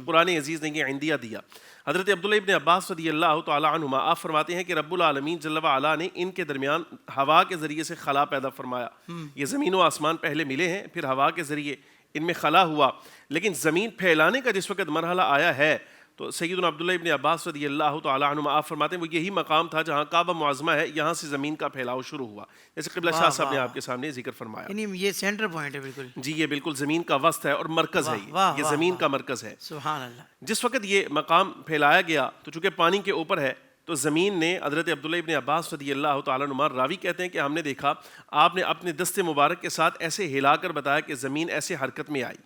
قرآن عزیز نے یہ عندیہ دیا۔ حضرت عبداللہ ابن عباس رضی اللہ تعالی عنہما آپ فرماتے ہیں کہ رب العالمین جل وعلا نے ان کے درمیان ہوا کے ذریعے سے خلا پیدا فرمایا۔ یہ زمین و آسمان پہلے ملے ہیں، پھر ہوا کے ذریعے ان میں خلا ہوا، لیکن زمین پھیلانے کا جس وقت مرحلہ آیا ہے تو سیدنا عبداللہ ابن عباس رضی اللہ تعالی عنہما آپ فرماتے ہیں وہ یہی مقام تھا جہاں کعبہ معظمہ ہے، یہاں سے زمین کا پھیلاؤ شروع ہوا، جیسے قبلہ شاہ صاحب نے آپ کے سامنے ذکر فرمایا۔ یعنی یہ سینٹر پوائنٹ ہے بالکل۔ جی یہ بالکل زمین کا وسط ہے اور مرکز ہے، یہ زمین کا مرکز ہے۔ سبحان اللہ۔ جس وقت یہ مقام پھیلایا گیا تو چونکہ پانی کے اوپر ہے تو زمین نے حضرت عبداللہ ابن عباس رضی اللہ تعالیٰ عنہما راوی کہتے ہیں کہ ہم نے دیکھا آپ نے اپنے دست مبارک کے ساتھ ایسے ہلا کر بتایا کہ زمین ایسے حرکت میں آئی.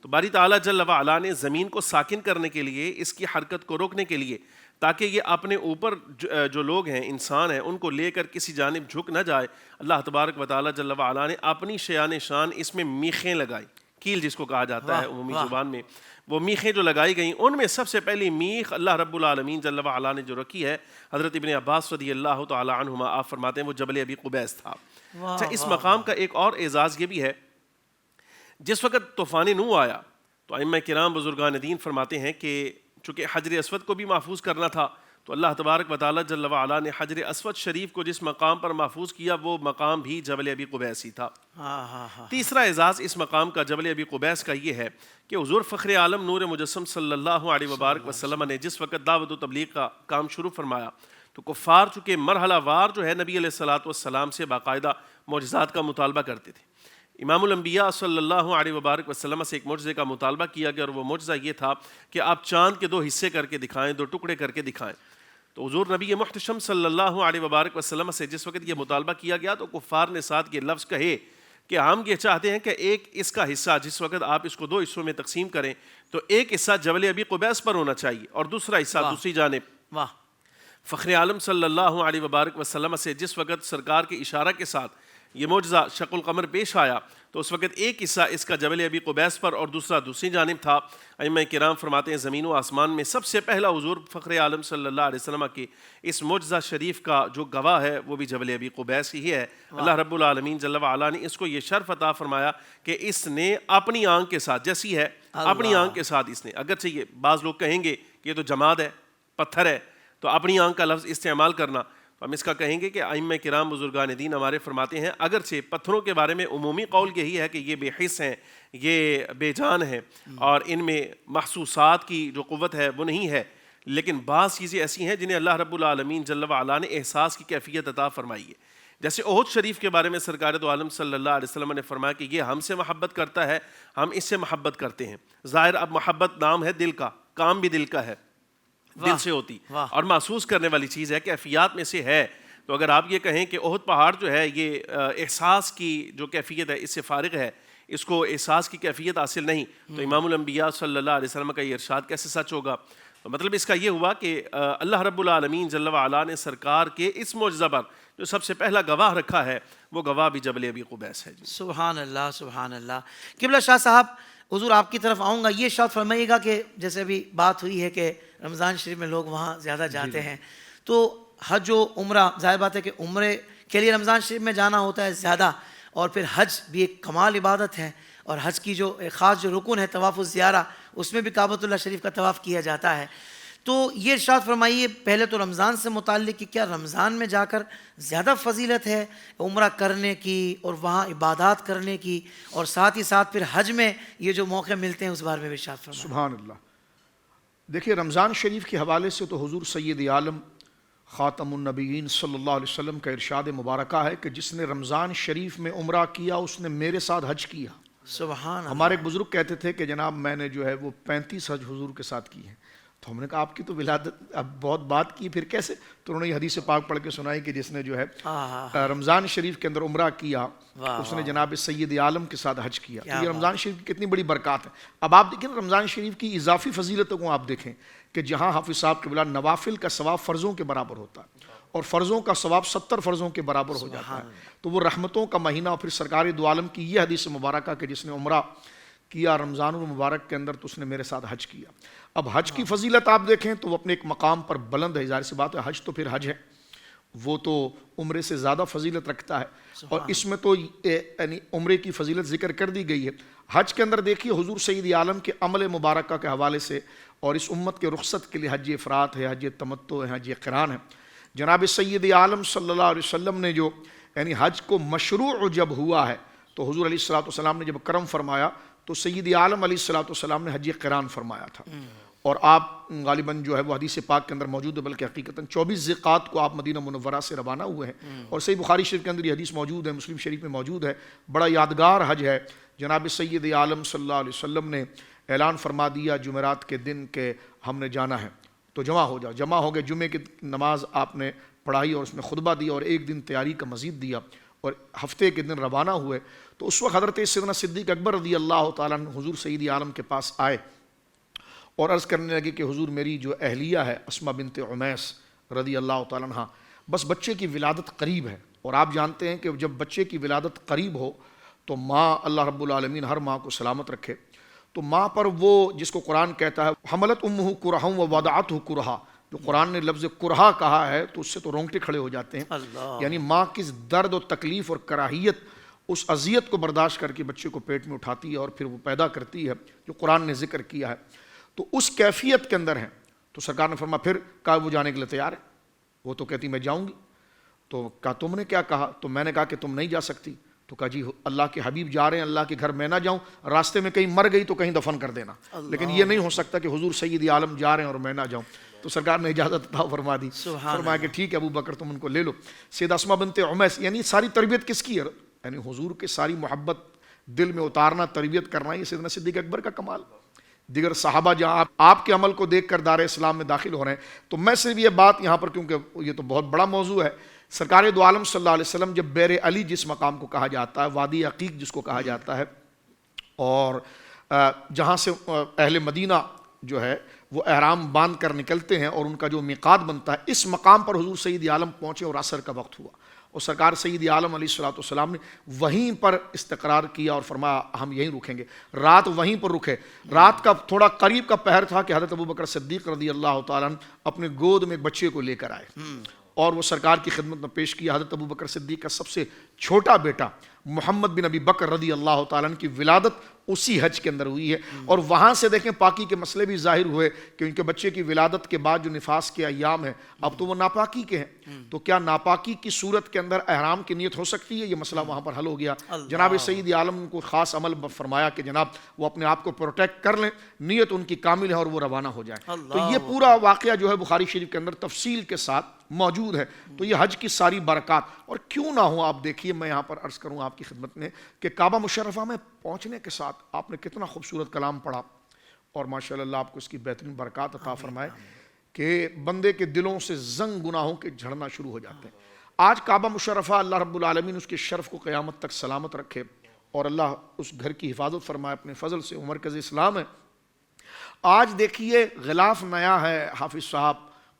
تو باری تعالیٰ جل وعلا نے زمین کو ساکن کرنے کے لیے, اس کی حرکت کو روکنے کے لیے, تاکہ یہ اپنے اوپر جو لوگ ہیں, انسان ہیں, ان کو لے کر کسی جانب جھک نہ جائے, اللہ تبارک و تعالیٰ جل وعلا نے اپنی شیان شان اس میں میخیں لگائی, کیل جس کو کہا جاتا ہے عمومی زبان میں, وہ میخیں جو لگائی گئیں ان میں سب سے پہلی میخ اللہ رب العالمین جل وعلا نے جو رکھی ہے, حضرت ابن عباس رضی اللہ تعالیٰ عنہما آپ فرماتے ہیں وہ جبل ابی قبیس تھا. اچھا, اس مقام کا ایک اور اعزاز یہ بھی ہے, جس وقت طوفان نوح آیا تو ائمہ کرام بزرگان دین فرماتے ہیں کہ چونکہ حجر اسود کو بھی محفوظ کرنا تھا تو اللہ تبارک و تعالیٰ جل وعلا نے حجر اسود شریف کو جس مقام پر محفوظ کیا وہ مقام بھی جبل ابی قبیس ہی تھا. تیسرا اعزاز اس مقام کا جبل ابی قبیس کا یہ ہے کہ حضور فخر عالم نور مجسم صلی اللہ علیہ وبارک وسلم نے جس وقت دعوت و تبلیغ کا کام شروع فرمایا تو کفار چونکہ مرحلہ وار جو ہے نبی علیہ الصلوۃ والسلام سے باقاعدہ معجزات کا مطالبہ کرتے تھے. امام الانبیاء صلی اللہ علیہ وبارک وسلم سے ایک معجزے کا مطالبہ کیا گیا, اور وہ معجزہ یہ تھا کہ آپ چاند کے 2 حصے کر کے دکھائیں, 2 ٹکڑے کر کے دکھائیں. تو حضور نبی محتشم صلی اللہ علیہ وبارک وسلم سے جس وقت یہ مطالبہ کیا گیا تو کفار نے ساتھ یہ لفظ کہے کہ ہم یہ چاہتے ہیں کہ ایک اس کا حصہ جس وقت آپ اس کو 2 حصوں میں تقسیم کریں تو ایک حصہ جبل ابی قبیس پر ہونا چاہیے اور دوسرا حصہ دوسری جانب. فخر عالم صلی اللہ علیہ وبارک وسلم سے جس وقت سرکار کے اشارہ کے ساتھ یہ معجزہ شق القمر پیش آیا تو اس وقت ایک حصہ اس کا جبل ابی قبیس پر اور دوسرا دوسری جانب تھا. ائمہ کرام فرماتے ہیں زمین و آسمان میں سب سے پہلا حضور فخر عالم صلی اللہ علیہ وسلم کے اس معجزہ شریف کا جو گواہ ہے وہ بھی جبل ابی قبیس ہی ہے. اللہ رب العالمین جل وعلا نے اس کو یہ شرف عطا فرمایا کہ اس نے اپنی آنکھ کے ساتھ, جیسی ہے اپنی آنکھ کے ساتھ اس نے, اگرچہ یہ بعض لوگ کہیں گے کہ یہ تو جماد ہے, پتھر ہے, تو اپنی آنکھ کا لفظ استعمال کرنا, ہم اس کا کہیں گے کہ ائمہ کرام بزرگان دین ہمارے فرماتے ہیں اگرچہ پتھروں کے بارے میں عمومی قول یہی ہے کہ یہ بے حس ہیں, یہ بے جان ہیں اور ان میں محسوسات کی جو قوت ہے وہ نہیں ہے, لیکن بعض چیزیں ایسی ہیں جنہیں اللہ رب العالمین جل وعلا نے احساس کی کیفیت عطا فرمائی ہے. جیسے احد شریف کے بارے میں سرکار دو عالم صلی اللہ علیہ وسلم نے فرمایا کہ یہ ہم سے محبت کرتا ہے, ہم اس سے محبت کرتے ہیں. ظاہر اب محبت نام ہے دل کا, کام بھی دل کا ہے, دل سے ہوتی اور محسوس کرنے والی چیز ہے, کیفیات میں سے ہے. تو اگر آپ یہ کہیں کہ احد پہاڑ جو ہے یہ احساس کی جو کیفیت ہے اس سے فارغ ہے, اس کو احساس کی کیفیت حاصل نہیں, تو امام الانبیاء صلی اللہ علیہ وسلم کا یہ ارشاد کیسے سچ ہوگا؟ تو مطلب اس کا یہ ہوا کہ اللہ رب العالمین جل وعلا نے سرکار کے اس معجزہ پر جو سب سے پہلا گواہ رکھا ہے وہ گواہ بھی جبل ابی قبیس ہے. سبحان اللہ سبحان اللہ. قبلہ شاہ صاحب حضور آپ کی طرف آؤں گا, یہ شاید فرمائیے گا کہ جیسے ابھی بات ہوئی ہے کہ رمضان شریف میں لوگ وہاں زیادہ جاتے ہیں, تو حج و عمرہ ظاہر بات ہے کہ عمرے کے لیے رمضان شریف میں جانا ہوتا ہے زیادہ, اور پھر حج بھی ایک کمال عبادت ہے, اور حج کی جو ایک خاص جو رکن ہے طواف الزیارہ اس میں بھی کعبۃ اللہ شریف کا طواف کیا جاتا ہے. تو یہ ارشاد فرمائیے پہلے تو رمضان سے متعلق کہ کیا رمضان میں جا کر زیادہ فضیلت ہے عمرہ کرنے کی اور وہاں عبادات کرنے کی, اور ساتھ ہی ساتھ پھر حج میں یہ جو موقع ملتے ہیں اس بارے میں بھی ارشاد فرمائیے. سبحان اللہ. دیکھیے رمضان شریف کے حوالے سے تو حضور سید عالم خاتم النبیین صلی اللہ علیہ وسلم کا ارشاد مبارکہ ہے کہ جس نے رمضان شریف میں عمرہ کیا اس نے میرے ساتھ حج کیا. سبحان اللہ. ہمارے ایک بزرگ کہتے تھے کہ جناب میں نے جو ہے وہ 35 حج حضور کے ساتھ کی ہیں. تو ہم نے کہا آپ کی تو ولادت اب بہت بات کی, پھر کیسے؟ تو انہوں نے یہ حدیث پاک پڑھ کے سنائی کہ جس نے جو ہے رمضان شریف کے اندر عمرہ کیا اس نے جناب سید عالم کے ساتھ حج کیا. تو یہ رمضان شریف کی کتنی بڑی برکات ہے. اب آپ دیکھیں رمضان شریف کی اضافی فضیلتوں کو آپ دیکھیں کہ جہاں حافظ صاحب قبلہ نوافل کا ثواب فرضوں کے برابر ہوتا ہے اور فرضوں کا ثواب 70 فرضوں کے برابر ہو جاتا ہے, تو وہ رحمتوں کا مہینہ. اور پھر سرکار دو عالم کی یہ حدیث مبارکہ کہ جس نے عمرہ کیا رمضان المبارک کے اندر تو اس نے میرے ساتھ حج کیا. اب حج کی فضیلت آپ دیکھیں تو وہ اپنے ایک مقام پر بلند ہے, ظاہر سی بات ہے حج تو پھر حج ہے, وہ تو عمرے سے زیادہ فضیلت رکھتا ہے, اور اس میں تو یعنی عمرے کی فضیلت ذکر کر دی گئی ہے. حج کے اندر دیکھیے حضور سید عالم کے عمل مبارکہ کے حوالے سے اور اس امت کے رخصت کے لیے حج افراد ہے, حج تمتع ہے, حج قران ہے. جناب سید عالم صلی اللہ علیہ وسلم نے جو یعنی حج کو مشروع جب ہوا ہے تو حضور علیہ الصلوۃ والسلام نے جب کرم فرمایا تو سید عالم علیہ الصلوۃ والسلام نے حج قران فرمایا تھا. اور آپ غالباً جو ہے وہ حدیث پاک کے اندر موجود ہے, بلکہ حقیقتاً 24 ذیقعات کو آپ مدینہ منورہ سے روانہ ہوئے ہیں, اور صحیح بخاری شریف کے اندر یہ حدیث موجود ہے, مسلم شریف میں موجود ہے. بڑا یادگار حج ہے. جناب سید عالم صلی اللہ علیہ وسلم نے اعلان فرما دیا جمعرات کے دن کہ ہم نے جانا ہے. تو جمع ہو جاؤ. جمع ہو گئے, جمعے کی نماز آپ نے پڑھائی اور اس میں خطبہ دیا اور ایک دن تیاری کا مزید دیا اور ہفتے کے دن روانہ ہوئے. تو اس وقت حضرت سیدنا صدیق اکبر رضی اللہ تعالیٰ عنہ حضور سید عالم کے پاس آئے اور عرض کرنے لگے کہ حضور میری جو اہلیہ ہے اسما بنت عمیس رضی اللہ تعالیٰ عنہ, بس بچے کی ولادت قریب ہے, اور آپ جانتے ہیں کہ جب بچے کی ولادت قریب ہو تو ماں, اللہ رب العالمین ہر ماں کو سلامت رکھے, تو ماں پر وہ جس کو قرآن کہتا ہے حملت امہ کرہا و وضعتہ کرہا, جو قرآن نے لفظ کرہا کہا ہے تو اس سے تو رونگٹے کھڑے ہو جاتے ہیں. یعنی ماں کس درد و تکلیف اور کراہیت, اس اذیت کو برداشت کر کے بچے کو پیٹ میں اٹھاتی ہے اور پھر وہ پیدا کرتی ہے, جو قرآن نے ذکر کیا ہے. تو اس کیفیت کے اندر ہیں. تو سرکار نے فرمایا پھر کہا وہ جانے کے لیے تیار ہے. وہ تو کہتی میں جاؤں گی. تو کہا تم نے کیا کہا؟ تو میں نے کہا کہ تم نہیں جا سکتی. تو کہا جی اللہ کے حبیب جا رہے ہیں, اللہ کے گھر میں نہ جاؤں, راستے میں کہیں مر گئی تو کہیں دفن کر دینا, لیکن یہ نہیں ہو سکتا کہ حضور سید عالم جا رہے ہیں اور میں نہ جاؤں. تو سرکار نے اجازت عطا فرما دی, فرمایا کہ ٹھیک ہے ابو بکر تم ان کو لے لو. سیدہ اسما بنت عمیس, یعنی ساری تربیت کس کی ہے؟ یعنی حضور کے ساری محبت دل میں اتارنا, تربیت کرنا, یہ سیدنا صدیق اکبر کا کمال. دیگر صحابہ جہاں آپ کے عمل کو دیکھ کر دار اسلام میں داخل ہو رہے ہیں. تو میں صرف یہ بات یہاں پر, کیونکہ یہ تو بہت بڑا موضوع ہے, سرکار دو عالم صلی اللہ علیہ وسلم جب بیر علی جس مقام کو کہا جاتا ہے, وادی عقیق جس کو کہا جاتا ہے, اور جہاں سے اہل مدینہ جو ہے وہ احرام باندھ کر نکلتے ہیں اور ان کا جو میقات بنتا ہے, اس مقام پر حضور سید عالم پہنچے اور عصر کا وقت ہوا, اور سرکار سید عالم علیہ الصلوۃ والسلام نے وہیں پر استقرار کیا اور فرمایا ہم یہیں رکیں گے. رات وہیں پر رکے. رات کا تھوڑا قریب کا پہر تھا کہ حضرت ابوبکر صدیق رضی اللہ تعالیٰ عنہ اپنے گود میں ایک بچے کو لے کر آئے اور وہ سرکار کی خدمت میں پیش کیا. حضرت ابوبکر صدیق کا سب سے چھوٹا بیٹا محمد بن ابی بکر رضی اللہ تعالیٰ عنہ کی ولادت اسی حج کے اندر ہوئی ہے, اور وہاں سے دیکھیں پاکی کے مسئلے بھی ظاہر ہوئے کہ ان کے بچے کی ولادت کے بعد جو نفاس کے ایام ہیں اب تو وہ ناپاکی کے ہیں, تو کیا ناپاکی کی صورت کے اندر احرام کی نیت ہو سکتی ہے؟ یہ مسئلہ وہاں پر حل ہو گیا. جناب سید عالم کو خاص عمل فرمایا کہ جناب وہ اپنے آپ کو پروٹیکٹ کر لیں, نیت ان کی کامل ہے اور وہ روانہ ہو جائیں. تو یہ پورا واقعہ جو ہے بخاری شریف کے اندر تفصیل کے ساتھ موجود ہے. تو یہ حج کی ساری برکات, اور کیوں نہ ہو آپ دیکھیے, میں یہاں پر عرض کروں آپ کی خدمت میں کہ کعبہ مشرفہ میں پہنچنے کے ساتھ آپ نے کتنا خوبصورت کلام پڑھا, اور ماشاءاللہ اللہ آپ کو اس کی بہترین برکات عطا فرمائے کہ بندے کے دلوں سے زنگ گناہوں کے جھڑنا شروع ہو جاتے ہیں. آج کعبہ مشرفہ اللہ رب العالمین اس کے شرف کو قیامت تک سلامت رکھے, اور اللہ اس گھر کی حفاظت فرمائے اپنے فضل سے. مرکز اسلام ہے. آج دیکھیے غلاف نیا ہے حافظ صاحب,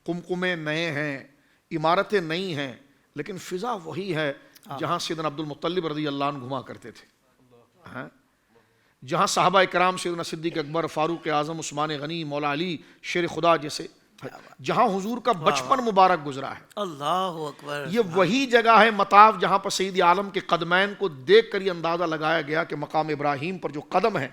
قمقمے نئے ہیں, عمارتیں نئی ہیں, لیکن فضا وہی ہے جہاں سیدنا عبد المطلب رضی اللہ عنہ گھما کرتے تھے, جہاں صحابہ اکرام سیدنا صدیق اکبر, فاروق اعظم, عثمان غنی, مولا علی شیر خدا جیسے, جہاں حضور کا بچپن مبارک گزرا ہے. اللہ اکبر. یہ وہی جگہ ہے مطاف جہاں پر سید عالم کے قدمین کو دیکھ کر یہ اندازہ لگایا گیا کہ مقام ابراہیم پر جو قدم ہے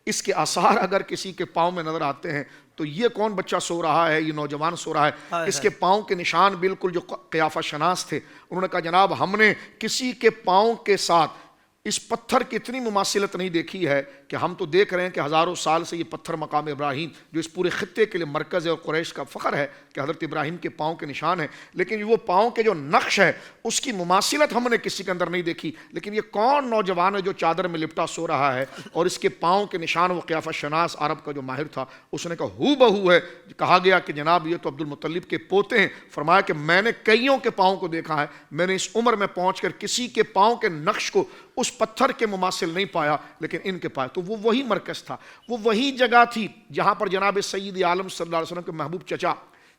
اس کے آثار اگر کسی کے پاؤں میں نظر آتے ہیں تو یہ کون بچہ سو رہا ہے, یہ نوجوان سو رہا ہے. اس کے پاؤں کے نشان بالکل جو قیافہ شناس تھے, انہوں نے کہا جناب ہم نے کسی کے پاؤں کے ساتھ اس پتھر کی اتنی مماثلت نہیں دیکھی ہے کہ ہم تو دیکھ رہے ہیں کہ ہزاروں سال سے یہ پتھر مقام ابراہیم جو اس پورے خطے کے لیے مرکز ہے اور قریش کا فخر ہے کہ حضرت ابراہیم کے پاؤں کے نشان ہیں, لیکن وہ پاؤں کے جو نقش ہے اس کی مماثلت ہم نے کسی کے اندر نہیں دیکھی. لیکن یہ کون نوجوان ہے جو چادر میں لپٹا سو رہا ہے اور اس کے پاؤں کے نشان وہ قیافہ شناس عرب کا جو ماہر تھا اس نے کہا ہو بہو ہے. کہا گیا کہ جناب یہ تو عبد المطلب کے پوتے ہیں. فرمایا کہ میں نے کئیوں کے پاؤں کو دیکھا ہے, میں نے اس عمر میں پہنچ کر کسی کے پاؤں کے نقش کو اس پتھر کے مماثل نہیں پایا, لیکن ان کے پائے. تو وہ وہی مرکز تھا, وہ وہی جگہ تھی جہاں پر جناب سید عالم صلی اللہ علیہ وسلم کے محبوب چچا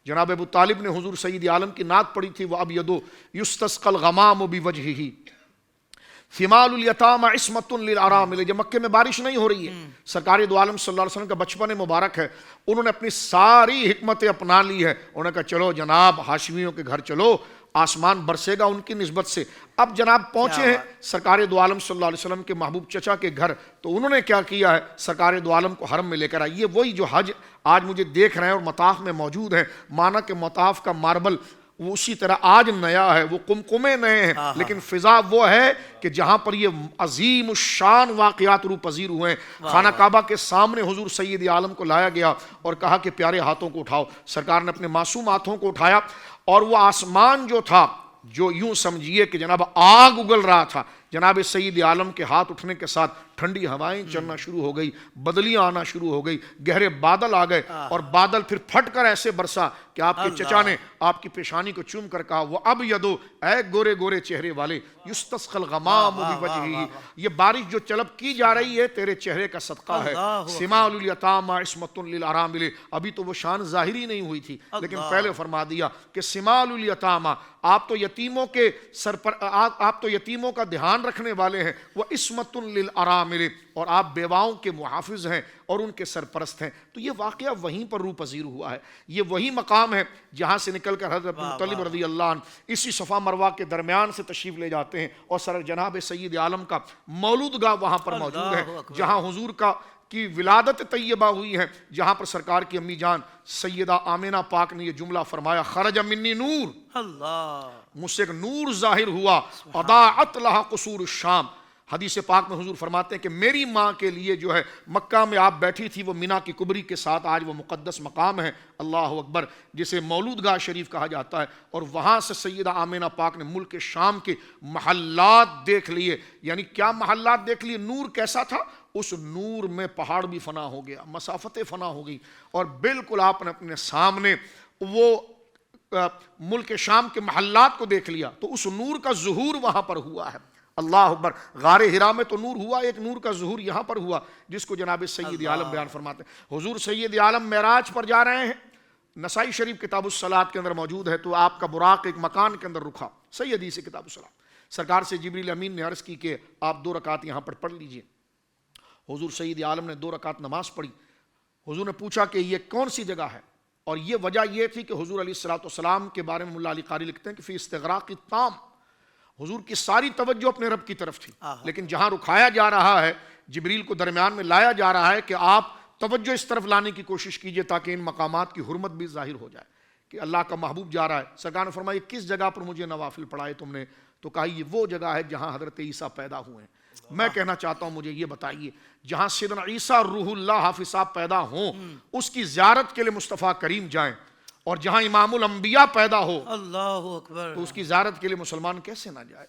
جناب ابو طالب نے حضور سید عالم کی نعت پڑھی تھی, وَأَبْيَضُ يُسْتَسْقَى الْغَمَامُ بِوَجْهِهِ ثِمَالُ الْيَتَامَ عِصْمَةٌ لِلْأَرَامِلِ. جب مکے میں بارش نہیں ہو رہی ہے, سرکار دو عالم صلی اللہ علیہ وسلم کا بچپن مبارک ہے, انہوں نے اپنی ساری حکمتیں اپنا لی ہے. انہوں نے کہا چلو جناب ہاشمیوں کے گھر چلو, آسمان برسے گا ان کی نسبت سے. اب جناب پہنچے ہیں سرکار دو عالم صلی اللہ علیہ وسلم کے محبوب چچا کے گھر, تو انہوں نے کیا کیا ہے, سرکار دو عالم کو حرم میں لے کر آئے. یہ وہی جو حج آج مجھے دیکھ رہے ہیں اور مطاف میں موجود ہیں, مانا کہ مطاف کا ماربل وہ اسی طرح آج نیا ہے, وہ قمقمے نئے ہیں, لیکن فضا وہ ہے کہ جہاں پر یہ عظیم الشان واقعات روح پذیر ہوئے ہیں. خانہ کعبہ کے سامنے حضور سید عالم کو لایا گیا اور کہا کہ پیارے ہاتھوں کو اٹھاؤ. سرکار نے اپنے معصوم ہاتھوں کو اٹھایا اور وہ آسمان جو تھا, جو یوں سمجھیے کہ جناب آگ اگل رہا تھا, جناب سید عالم کے ہاتھ اٹھنے کے ساتھ ٹھنڈی ہوائیں چلنا شروع ہو گئی، بدلیاں آنا شروع ہو گئی، گہرے بادل آ گئے، اور بادل پھر پھٹ کر ایسے برسا کہ آپ کے چچا نے آپ کی پیشانی کو چوم کر کہا وہ اب یدو، اے گورے گورے چہرے والے، یستسقی الغمام بوجہہ، یہ بارش جو طلب کی جا رہی ہے تیرے چہرے کا صدقہ ہے، سماع الیتامی عصمۃ للارامل، ابھی تو وہ شان ظاہری نہیں ہوئی تھی لیکن پہلے فرما دیا کہ سماع الیتامی، آپ تو یتیموں کے سر پر، آپ تو یتیموں کا دھیان رکھنے والے ہیں، وہ عصمۃ للارامل، اور آپ بیواؤں کے محافظ ہیں اور ان کے سرپرست ہیں۔ تو یہ واقعہ وہیں پر روح پذیر ہوا ہے، یہ وہی مقام ہے جہاں سے نکل کر حضرت مطلب رضی اللہ عنہ اسی صفا مروہ کے درمیان سے تشریف لے جاتے ہیں، اور سر جناب سید عالم کا مولود گاہ وہاں پر موجود ہے جہاں حضور کی ولادت طیبہ ہوئی ہے، جہاں پر سرکار کی امی جان سیدہ آمینہ پاک نے یہ جملہ فرمایا، خرج منی نور، اللہ، مجھ سے ایک نور ظاہر ہوا، اضاعت لہا قصور الشام۔ حدیث پاک میں حضور فرماتے ہیں کہ میری ماں کے لیے جو ہے مکہ میں آپ بیٹھی تھی وہ مینا کی کبری کے ساتھ آج وہ مقدس مقام ہے، اللہ اکبر، جسے مولود گاہ شریف کہا جاتا ہے، اور وہاں سے سیدہ آمینہ پاک نے ملک شام کے محلات دیکھ لیے۔ یعنی کیا محلات دیکھ لیے؟ نور کیسا تھا؟ اس نور میں پہاڑ بھی فنا ہو گیا، مسافتیں فنا ہو گئی، اور بالکل آپ نے اپنے سامنے وہ ملک شام کے محلات کو دیکھ لیا، تو اس نور کا ظہور وہاں پر ہوا ہے۔ اللہ اکبر، غار حرا میں تو نور ہوا، ایک نور کا ظہور یہاں پر ہوا جس کو جناب سید عالم بیان فرماتے ہیں۔ حضور سید عالم معراج پر جا رہے ہیں، نسائی شریف کتاب الصلاۃ کے اندر موجود ہے، تو آپ کا براق ایک مکان کے اندر رکا، صحیح حدیث ہے کتاب الصلاۃ، سرکار سے جبریل امین نے عرض کی کہ آپ 2 رکعت یہاں پر پڑھ لیجئے۔ حضور سید عالم نے 2 رکعت نماز پڑھی۔ حضور نے پوچھا کہ یہ کون سی جگہ ہے، اور یہ وجہ یہ تھی کہ حضور علیہ السلام کے بارے میں ملا علی قاری لکھتے ہیں کہ فی استغراق التام، حضور کی ساری توجہ اپنے رب کی طرف تھی، لیکن جہاں رکھایا جا رہا ہے، جبریل کو درمیان میں لایا جا رہا ہے کہ آپ توجہ اس طرف لانے کی کوشش کیجئے تاکہ ان مقامات کی حرمت بھی ظاہر ہو جائے کہ اللہ کا محبوب جا رہا ہے۔ سرکار نے فرمایا کس جگہ پر مجھے نوافل پڑھائے تم نے؟ تو کہا یہ وہ جگہ ہے جہاں حضرت عیسیٰ پیدا ہوئے ہیں۔ میں کہنا چاہتا ہوں مجھے یہ بتائیے، جہاں سیدنا عیسیٰ روح اللہ حافظ صاحب پیدا ہوں اس کی زیارت کے لیے مصطفیٰ کریم جائیں، اور جہاں امام الانبیاء پیدا ہو اللہ اکبر، تو اس کی زیارت کے لیے مسلمان کیسے نہ جائے،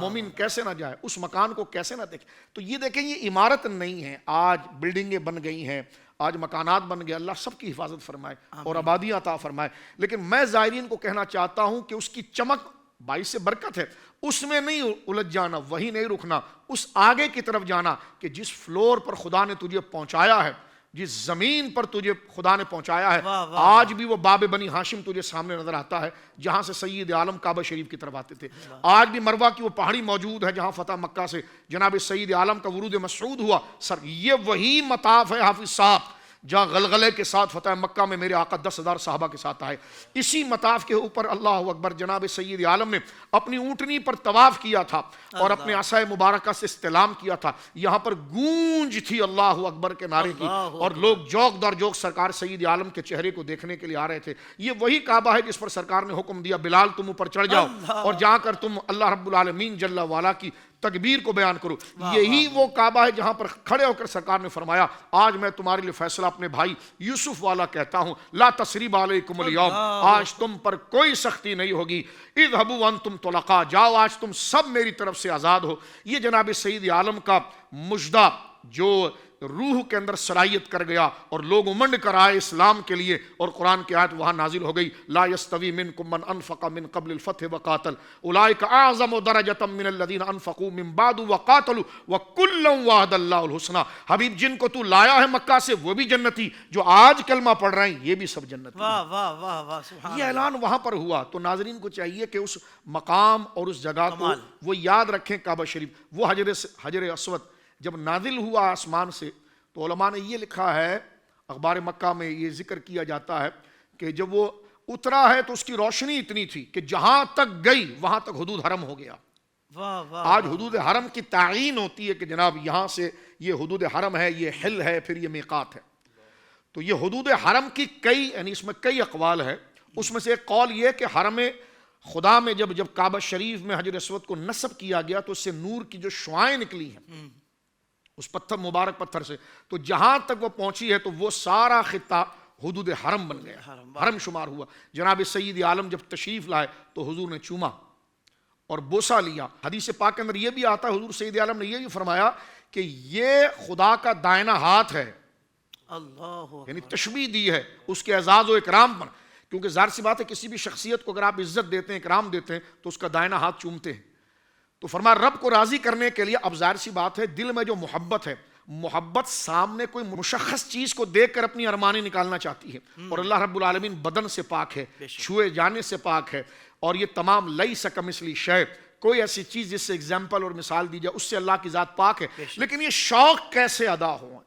مومن کیسے نہ جائے، اس مکان کو کیسے نہ دیکھے؟ تو یہ دیکھیں، یہ عمارت نہیں ہے، آج بلڈنگیں بن گئی ہیں، آج مکانات بن گئے، اللہ سب کی حفاظت فرمائے اور آبادیاں عطا فرمائے، لیکن میں زائرین کو کہنا چاہتا ہوں کہ اس کی چمک باعث برکت ہے، اس میں نہیں الجھ جانا، وہی نہیں رکنا، اس آگے کی طرف جانا کہ جس فلور پر خدا نے تجھے پہنچایا ہے، جس زمین پر تجھے خدا نے پہنچایا ہے، آج بھی وہ باب بنی ہاشم تجھے سامنے نظر آتا ہے جہاں سے سید عالم کعبہ شریف کی طرف آتے تھے۔ آج بھی مروہ کی وہ پہاڑی موجود ہے جہاں فتح مکہ سے جناب سید عالم کا ورود مسعود ہوا۔ سر یہ وہی مطاف ہے حافظ صاحب جہاں غلغلے کے ساتھ فتح مکہ میں میرے آقا 10,000 صحابہ کے ساتھ آئے۔ اسی مطاف کے اوپر اللہ اکبر جناب سید عالم نے اپنی اونٹنی پر طواف کیا تھا اور اپنے عصا مبارکہ سے استلام کیا تھا۔ یہاں پر گونج تھی اللہ اکبر کے نعرے کی، اور لوگ جوق در جوق سرکار سید عالم کے چہرے کو دیکھنے کے لیے آ رہے تھے۔ یہ وہی کعبہ ہے جس پر سرکار نے حکم دیا بلال تم اوپر چڑھ جاؤ اور جا کر تم اللہ رب العالمین جل وعلا کی تکبیر کو بیان کرو۔ یہی وہ کعبہ ہے جہاں پر کھڑے ہو کر سرکار نے فرمایا آج میں تمہارے لیے فیصلہ اپنے بھائی یوسف والا کہتا ہوں، لا تثریب علیکم اليوم، آج تم پر کوئی سختی نہیں ہوگی، اذهبوا وانتم طلقاء، جاؤ آج تم سب میری طرف سے آزاد ہو۔ یہ جناب سید عالم کا مژدہ جو روح کے اندر صلاحیت کر گیا اور لوگ امنڈ کر آئے اسلام کے لیے، اور قرآن کی آیت وہاں نازل ہو گئی، لا یستوی منکم من انفق من قبل الفتح وقاتل اولئک اعظم درجۃ من الذین انفقوا من بعد وقاتلوا وکلا وعد اللہ الحسنی۔ حبیب جن کو تو لایا ہے مکہ سے وہ بھی جنتی، جو آج کلمہ پڑھ رہے ہیں یہ بھی سب جنتی۔ واہ واہ واہ واہ، سبحان یہ اعلان وہاں پر ہوا۔ تو ناظرین کو چاہیے کہ اس مقام اور اس جگہ کو وہ یاد رکھیں۔ کعبہ شریف وہ حجر اسود جب نازل ہوا آسمان سے، تو علماء نے یہ لکھا ہے، اخبار مکہ میں یہ ذکر کیا جاتا ہے کہ جب وہ اترا ہے تو اس کی روشنی اتنی تھی کہ جہاں تک گئی وہاں تک حدود حرم ہو گیا۔ آج حدود حرم کی تعین ہوتی ہے کہ جناب یہاں سے یہ حدود حرم ہے، یہ حل ہے، پھر یہ میقات ہے۔ تو یہ حدود حرم کی یعنی اس میں کئی اقوال ہے۔ اس میں سے ایک قول یہ کہ حرم خدا میں جب کعبہ شریف میں حجر اسود کو نصب کیا گیا تو اس سے نور کی جو شعائیں نکلی ہیں اس پتھر مبارک پتھر سے، تو جہاں تک وہ پہنچی ہے تو وہ سارا خطہ حدود حرم بن گیا، حرم شمار ہوا۔ جناب سید عالم جب تشریف لائے تو حضور نے چوما اور بوسہ لیا۔ حدیث پاک کے اندر یہ بھی آتا ہے، حضور سید عالم نے یہ بھی فرمایا کہ یہ خدا کا دائنا ہاتھ ہے، اللہ یعنی تشبیہ دی ہے اس کے اعزاز و اکرام پر، کیونکہ ظاہر سی بات ہے کسی بھی شخصیت کو اگر آپ عزت دیتے ہیں، اکرام دیتے ہیں، تو اس کا دائنا ہاتھ چومتے ہیں. تو فرمایا رب کو راضی کرنے کے لیے اب ظاہر سی بات ہے دل میں جو محبت ہے، محبت سامنے کوئی مشخص چیز کو دیکھ کر اپنی ارمانی نکالنا چاہتی ہے، اور اللہ رب العالمین بدن سے پاک ہے، چھوئے جانے سے پاک ہے، اور یہ تمام لیس کمثلہ شیء، کوئی ایسی چیز جس سے اگزامپل اور مثال دی جائے اس سے اللہ کی ذات پاک ہے. لیکن یہ شوق کیسے ادا ہو،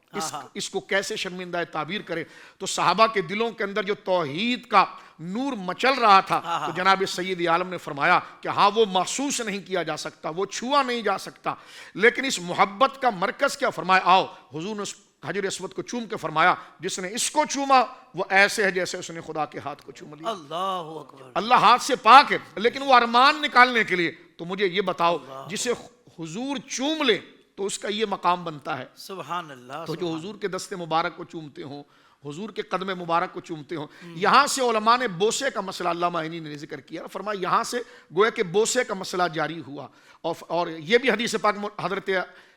اس کو کیسے شرمندہ تعبیر کرے؟ تو صحابہ کے دلوں کے اندر جو توحید کا نور مچل رہا تھا، تو جناب سید عالم نے فرمایا کہ ہاں وہ محسوس نہیں کیا جا سکتا، وہ چھوا نہیں جا سکتا، لیکن اس محبت کا مرکز کیا؟ فرمایا آؤ. حضور نے حجر اسود کو چوم کے فرمایا جس نے اس کو چوما وہ ایسے ہے جیسے اس نے خدا کے ہاتھ کو چوم لیا. اللہ اکبر. اللہ ہاتھ سے پاک ہے، لیکن وہ ارمان نکالنے کے لیے تو مجھے یہ بتاؤ جسے حضور چوم لے تو اس کا یہ مقام بنتا ہے. سبحان اللہ. تو جو حضور کے دست مبارک کو چومتے ہوں، حضور کے قدم مبارک کو چومتے ہوں، یہاں سے علماء نے بوسے کا مسئلہ علامہ عینی نے ذکر کیا، فرمایا یہاں سے گویا کہ بوسے کا مسئلہ جاری ہوا. اور یہ بھی حدیث پاک حضرت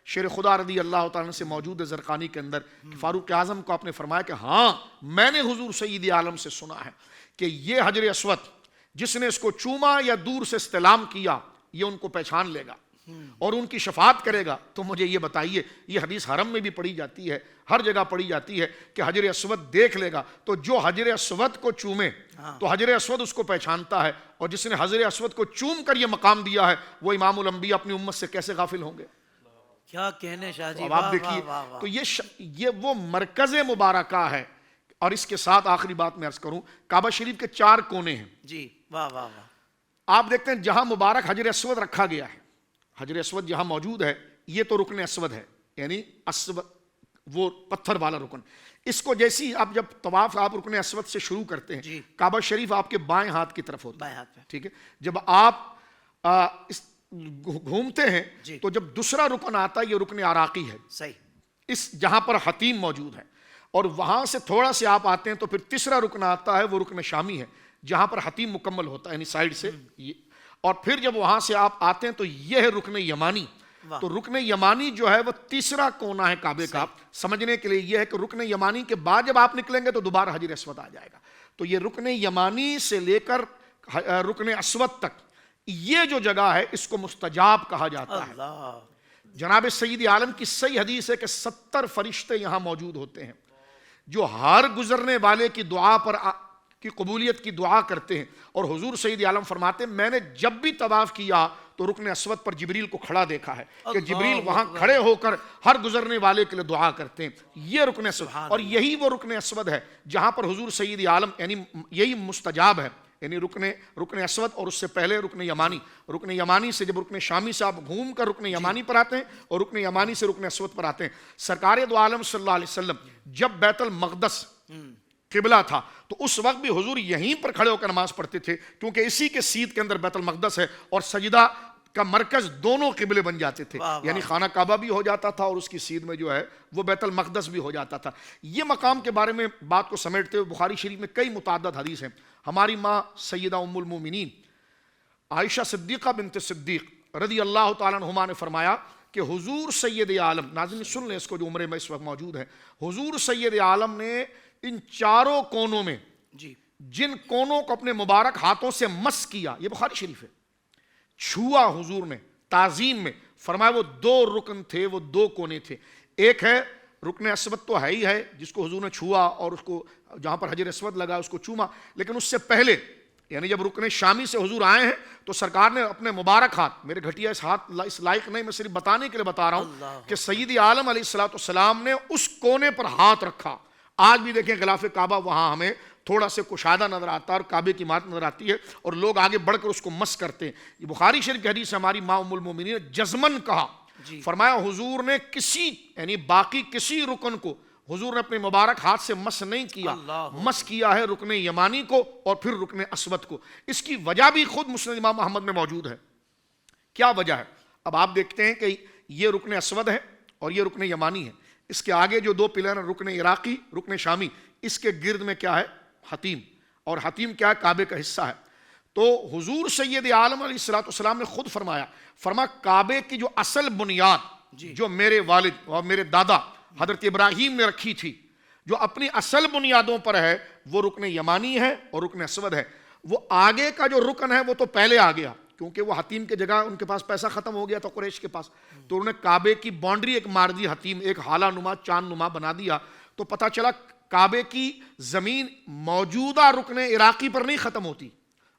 شیر خدا رضی اللہ تعالیٰ سے موجود ہے زرقانی کے اندر کہ فاروق اعظم کو آپ نے فرمایا کہ ہاں میں نے حضور سید عالم سے سنا ہے کہ یہ حجر اسود جس نے اس کو چوما یا دور سے استلام کیا یہ ان کو پہچان لے گا اور ان کی شفاعت کرے گا. تو مجھے یہ بتائیے، یہ حدیث حرم میں بھی پڑھی جاتی ہے، ہر جگہ پڑھی جاتی ہے کہ حجر اسود دیکھ لے گا، تو جو حجر اسود کو چومے تو حجر اسود اس کو پہچانتا ہے، اور جس نے حجر اسود کو چوم کر یہ مقام دیا ہے وہ امام الانبیاء اپنی امت سے کیسے غافل ہوں گے؟ کیا کہنے شاہ جی. اب آپ دیکھیے تو یہ وہ مرکز مبارکہ ہے. اور اس کے ساتھ آخری بات میں عرض کروں، کعبہ شریف کے 4 کونے ہیں جی. واہ واہ واہ. آپ دیکھتے ہیں جہاں مبارک حجر اسود رکھا گیا ہے، حجر اسود جہاں موجود ہے یہ تو رکن اسود ہے، یعنی اسود وہ پتھر والا رکن. اس کو جیسی آپ جب طواف آپ رکن اسود سے شروع کرتے ہیں، کعبہ شریف آپ کے بائیں ہاتھ کی طرف ہوتا ہے، ٹھیک ہے. جب آپ گھومتے ہیں تو جب دوسرا رکن آتا ہے یہ رکن عراقی ہے، صحیح، اس جہاں پر حتیم موجود ہے. اور وہاں سے تھوڑا سے آپ آتے ہیں تو پھر تیسرا رکن آتا ہے وہ رکن شامی ہے جہاں پر حتیم مکمل ہوتا ہے، یعنی سائیڈ سے. اور پھر جب وہاں سے آپ آتے ہیں تو یہ ہے رکن یمانی. تو رکن یمانی جو ہے وہ تیسرا کونا ہے کعبے کا. سمجھنے کے لیے یہ ہے کہ رکن یمانی کے بعد جب آپ نکلیں گے تو دوبارہ حجر اسود آ جائے گا. تو یہ رکن یمانی سے لے کر رکن اسود تک یہ جو جگہ ہے اس کو مستجاب کہا جاتا ہے. جناب سید عالم کی صحیح حدیث ہے کہ 70 فرشتے یہاں موجود ہوتے ہیں جو ہر گزرنے والے کی دعا پر کی قبولیت کی دعا کرتے ہیں. اور حضور سید عالم فرماتے ہیں میں نے جب بھی طواف کیا تو رکن اسود پر جبریل کو کھڑا دیکھا ہے کہ جبریل وہاں کھڑے ہو کر ہر گزرنے والے کے لیے دعا کرتے ہیں. یہ رکن اسود، اور یہی وہ رکن اسود ہے جہاں پر حضور سید عالم یعنی یہی مستجاب ہے، یعنی رکن اسود اور اس سے پہلے رکن یمانی. رکن یمانی سے جب رکن شامی سے آپ گھوم کر رکن یمانی پر آتے ہیں اور رکن یمانی سے رکن اسود پر آتے ہیں. سرکار دو عالم صلی اللہ علیہ وسلم جب بیت المقدس قبلہ تھا تو اس وقت بھی حضور یہیں پر کھڑے ہو کر نماز پڑھتے تھے، کیونکہ اسی کے سیدھ کے اندر بیت المقدس ہے اور سجدہ کا مرکز دونوں قبلے بن جاتے تھے، یعنی خانہ کعبہ بھی ہو جاتا تھا اور اس کی سیدھ میں جو ہے وہ بیت المقدس بھی ہو جاتا تھا. یہ مقام کے بارے میں بات کو سمیٹتے ہوئے بخاری شریف میں کئی متعدد حدیث ہیں. ہماری ماں سیدہ ام المومنین عائشہ صدیقہ بنت صدیق رضی اللہ تعالیٰ عنہما نے فرمایا کہ حضور سید عالم، ناظرین سن لیں اس کو جو عمرے میں اس وقت موجود ہے، حضور سید عالم نے ان 4 کونوں میں جن کونوں کو اپنے مبارک ہاتھوں سے مس کیا، یہ بخاری شریف ہے، چھوا حضور نے تعظیم میں، فرمایا وہ 2 رکن تھے، وہ 2 کونے تھے. ایک ہے رکن اسود تو ہے ہی ہے جس کو حضور نے چھوا اور اس کو جہاں پر حجر اسود لگا اس کو چوما، لیکن اس سے پہلے یعنی جب رکن شامی سے حضور آئے ہیں تو سرکار نے اپنے مبارک ہاتھ، میرے گھٹیا اس ہاتھ اس لائق نہیں، میں صرف بتانے کے لیے بتا رہا ہوں کہ سید عالم علیہ السلام نے اس کونے پر ہاتھ رکھا. آج بھی دیکھیں غلاف کعبہ وہاں ہمیں تھوڑا سے کشادہ نظر آتا ہے اور کعبے کی مات نظر آتی ہے اور لوگ آگے بڑھ کر اس کو مس کرتے ہیں. یہ بخاری شریف کی حدیث ہماری ماں ام المومنین نے جزمن کہا، فرمایا حضور نے کسی یعنی باقی کسی رکن کو حضور نے اپنے مبارک ہاتھ سے مس نہیں کیا، مس کیا ہے رکن یمانی کو اور پھر رکن اسود کو. اس کی وجہ بھی خود مسند امام محمد میں موجود ہے. کیا وجہ ہے؟ اب آپ دیکھتے ہیں کہ یہ رکن اسود ہے اور یہ رکن یمانی ہے. اس کے آگے جو 2 پلر ہیں رکن عراقی، رکن شامی، اس کے گرد میں کیا ہے؟ حتیم. اور حتیم کیا ہے؟ کعبے کا حصہ ہے. تو حضور سید عالم علیہ السلام نے خود فرمایا کعبے کی جو اصل بنیاد جو میرے والد اور میرے دادا حضرت ابراہیم نے رکھی تھی، جو اپنی اصل بنیادوں پر ہے، وہ رکن یمانی ہے اور رکن اسود ہے۔ وہ آگے کا جو رکن ہے وہ تو پہلے آ گیا، کیونکہ وہ حتیم کے جگہ ان کے پاس پیسہ ختم ہو گیا تھا قریش کے پاس، تو انہوں نے کعبے کی باؤنڈری ایک مار دی، حتیم ایک حالہ نما چاند نما بنا دیا، تو پتہ چلا کعبے کی زمین موجودہ رکن عراقی پر نہیں ختم ہوتی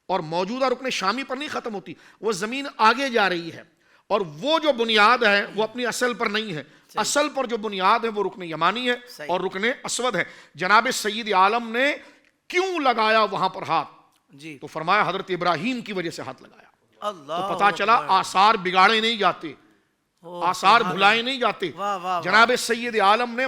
اور موجودہ رکن شامی پر نہیں ختم ہوتی، وہ زمین آگے جا رہی ہے، اور وہ جو بنیاد ہے وہ اپنی اصل پر نہیں ہے، اصل پر جو بنیاد ہے وہ رکن یمانی ہے اور رکن اسود ہے۔ جناب سید عالم نے کیوں لگایا وہاں پر ہاتھ؟ جی تو فرمایا حضرت ابراہیم کی وجہ سے ہاتھ لگایا۔ اللہ تو پتا چلا آثار بگاڑے نہیں جاتے، آثار بھلائے نہیں جاتے۔ جناب سید عالم نے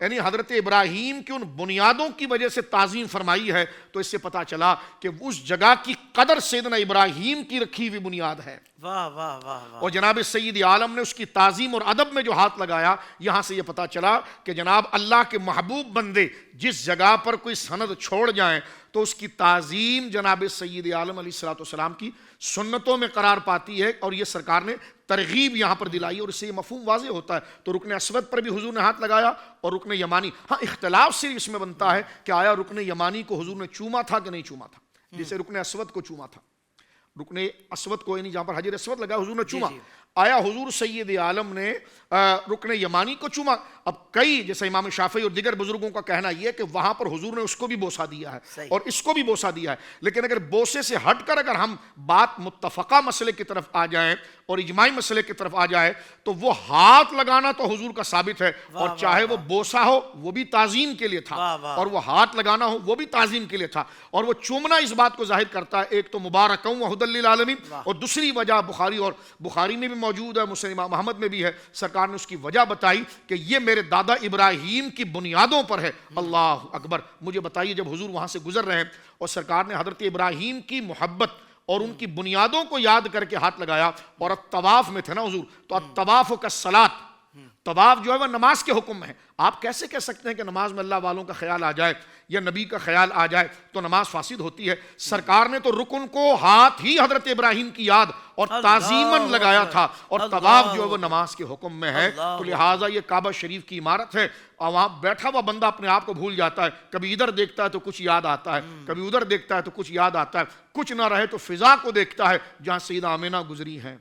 یعنی حضرت ابراہیم کی ان بنیادوں کی وجہ سے تعظیم فرمائی ہے، تو اس سے پتا چلا کہ اس جگہ کی قدر سیدنا ابراہیم کی رکھی ہوئی بنیاد ہے۔ واہ واہ واہ واہ۔ اور جناب سید عالم نے اس کی تعظیم اور ادب میں جو ہاتھ لگایا، یہاں سے یہ پتا چلا کہ جناب اللہ کے محبوب بندے جس جگہ پر کوئی سند چھوڑ جائیں تو اس کی تعظیم جناب سید عالم علیہ السلام کی سنتوں میں قرار پاتی ہے، اور یہ سرکار نے ترغیب یہاں پر دلائی، اور اس سے یہ مفہوم واضح ہوتا ہے۔ تو رکن اسود پر بھی حضور نے ہاتھ لگایا اور رکن یمانی، ہاں اختلاف صرف اس میں بنتا ہے کہ آیا رکن یمانی کو حضور نے چوما تھا کہ نہیں چوما تھا، جسے رکن اسود کو چوما تھا، رکن اسود کو یعنی جہاں پر حجر اسود لگا حضور نے چوما، آیا حضور سید عالم نے رکن یمانی کو چوما؟ اب کئی جیسے امام شافعی اور دیگر بزرگوں کا کہنا یہ کہ وہاں پر حضور نے اس کو بھی بوسہ دیا ہے اور اس کو بھی بوسہ دیا ہے، لیکن اگر بوسے سے ہٹ کر اگر ہم بات متفقہ مسئلے کی طرف آ جائیں اور اجماعی مسئلے کی طرف آ جائے تو وہ ہاتھ لگانا تو حضور کا ثابت ہے، اور چاہے وہ بوسہ ہو وہ بھی تعظیم کے لیے تھا، اور وہ ہاتھ لگانا ہو وہ بھی تعظیم کے لیے تھا، اور وہ چومنا اس بات کو ظاہر کرتا ہے ایک تو مبارکوں وہدی للعالمین، اور دوسری وجہ بخاری میں بھی موجود ہے، مسلم امام محمد میں بھی ہے، سرکار نے اس کی وجہ بتائی کہ یہ میرے دادا ابراہیم کی بنیادوں پر ہے۔ اللہ اکبر۔ مجھے بتائیے جب حضور وہاں سے گزر رہے ہیں اور سرکار نے حضرت ابراہیم کی محبت اور ان کی بنیادوں کو یاد کر کے ہاتھ لگایا، اور الطواف میں تھے نا حضور، تو الطواف کالصلاۃ، طواف جو ہے وہ نماز کے حکم میں ہے۔ آپ کیسے کہہ سکتے ہیں کہ نماز میں اللہ والوں کا خیال آ جائے یا نبی کا خیال آ جائے تو نماز فاسد ہوتی ہے؟ سرکار نے تو رکن کو ہاتھ ہی حضرت ابراہیم کی یاد اور تعظیماً لگایا تھا، اور طواف جو ہے وہ نماز کے حکم میں ہے، تو لہٰذا یہ کعبہ شریف کی عمارت ہے، اور وہاں بیٹھا ہوا بندہ اپنے آپ کو بھول جاتا ہے، کبھی ادھر دیکھتا ہے تو کچھ یاد آتا ہے، کبھی ادھر دیکھتا ہے تو کچھ یاد آتا ہے، کچھ نہ رہے تو فضا کو دیکھتا ہے جہاں سیدہ آمینہ گزری ہیں،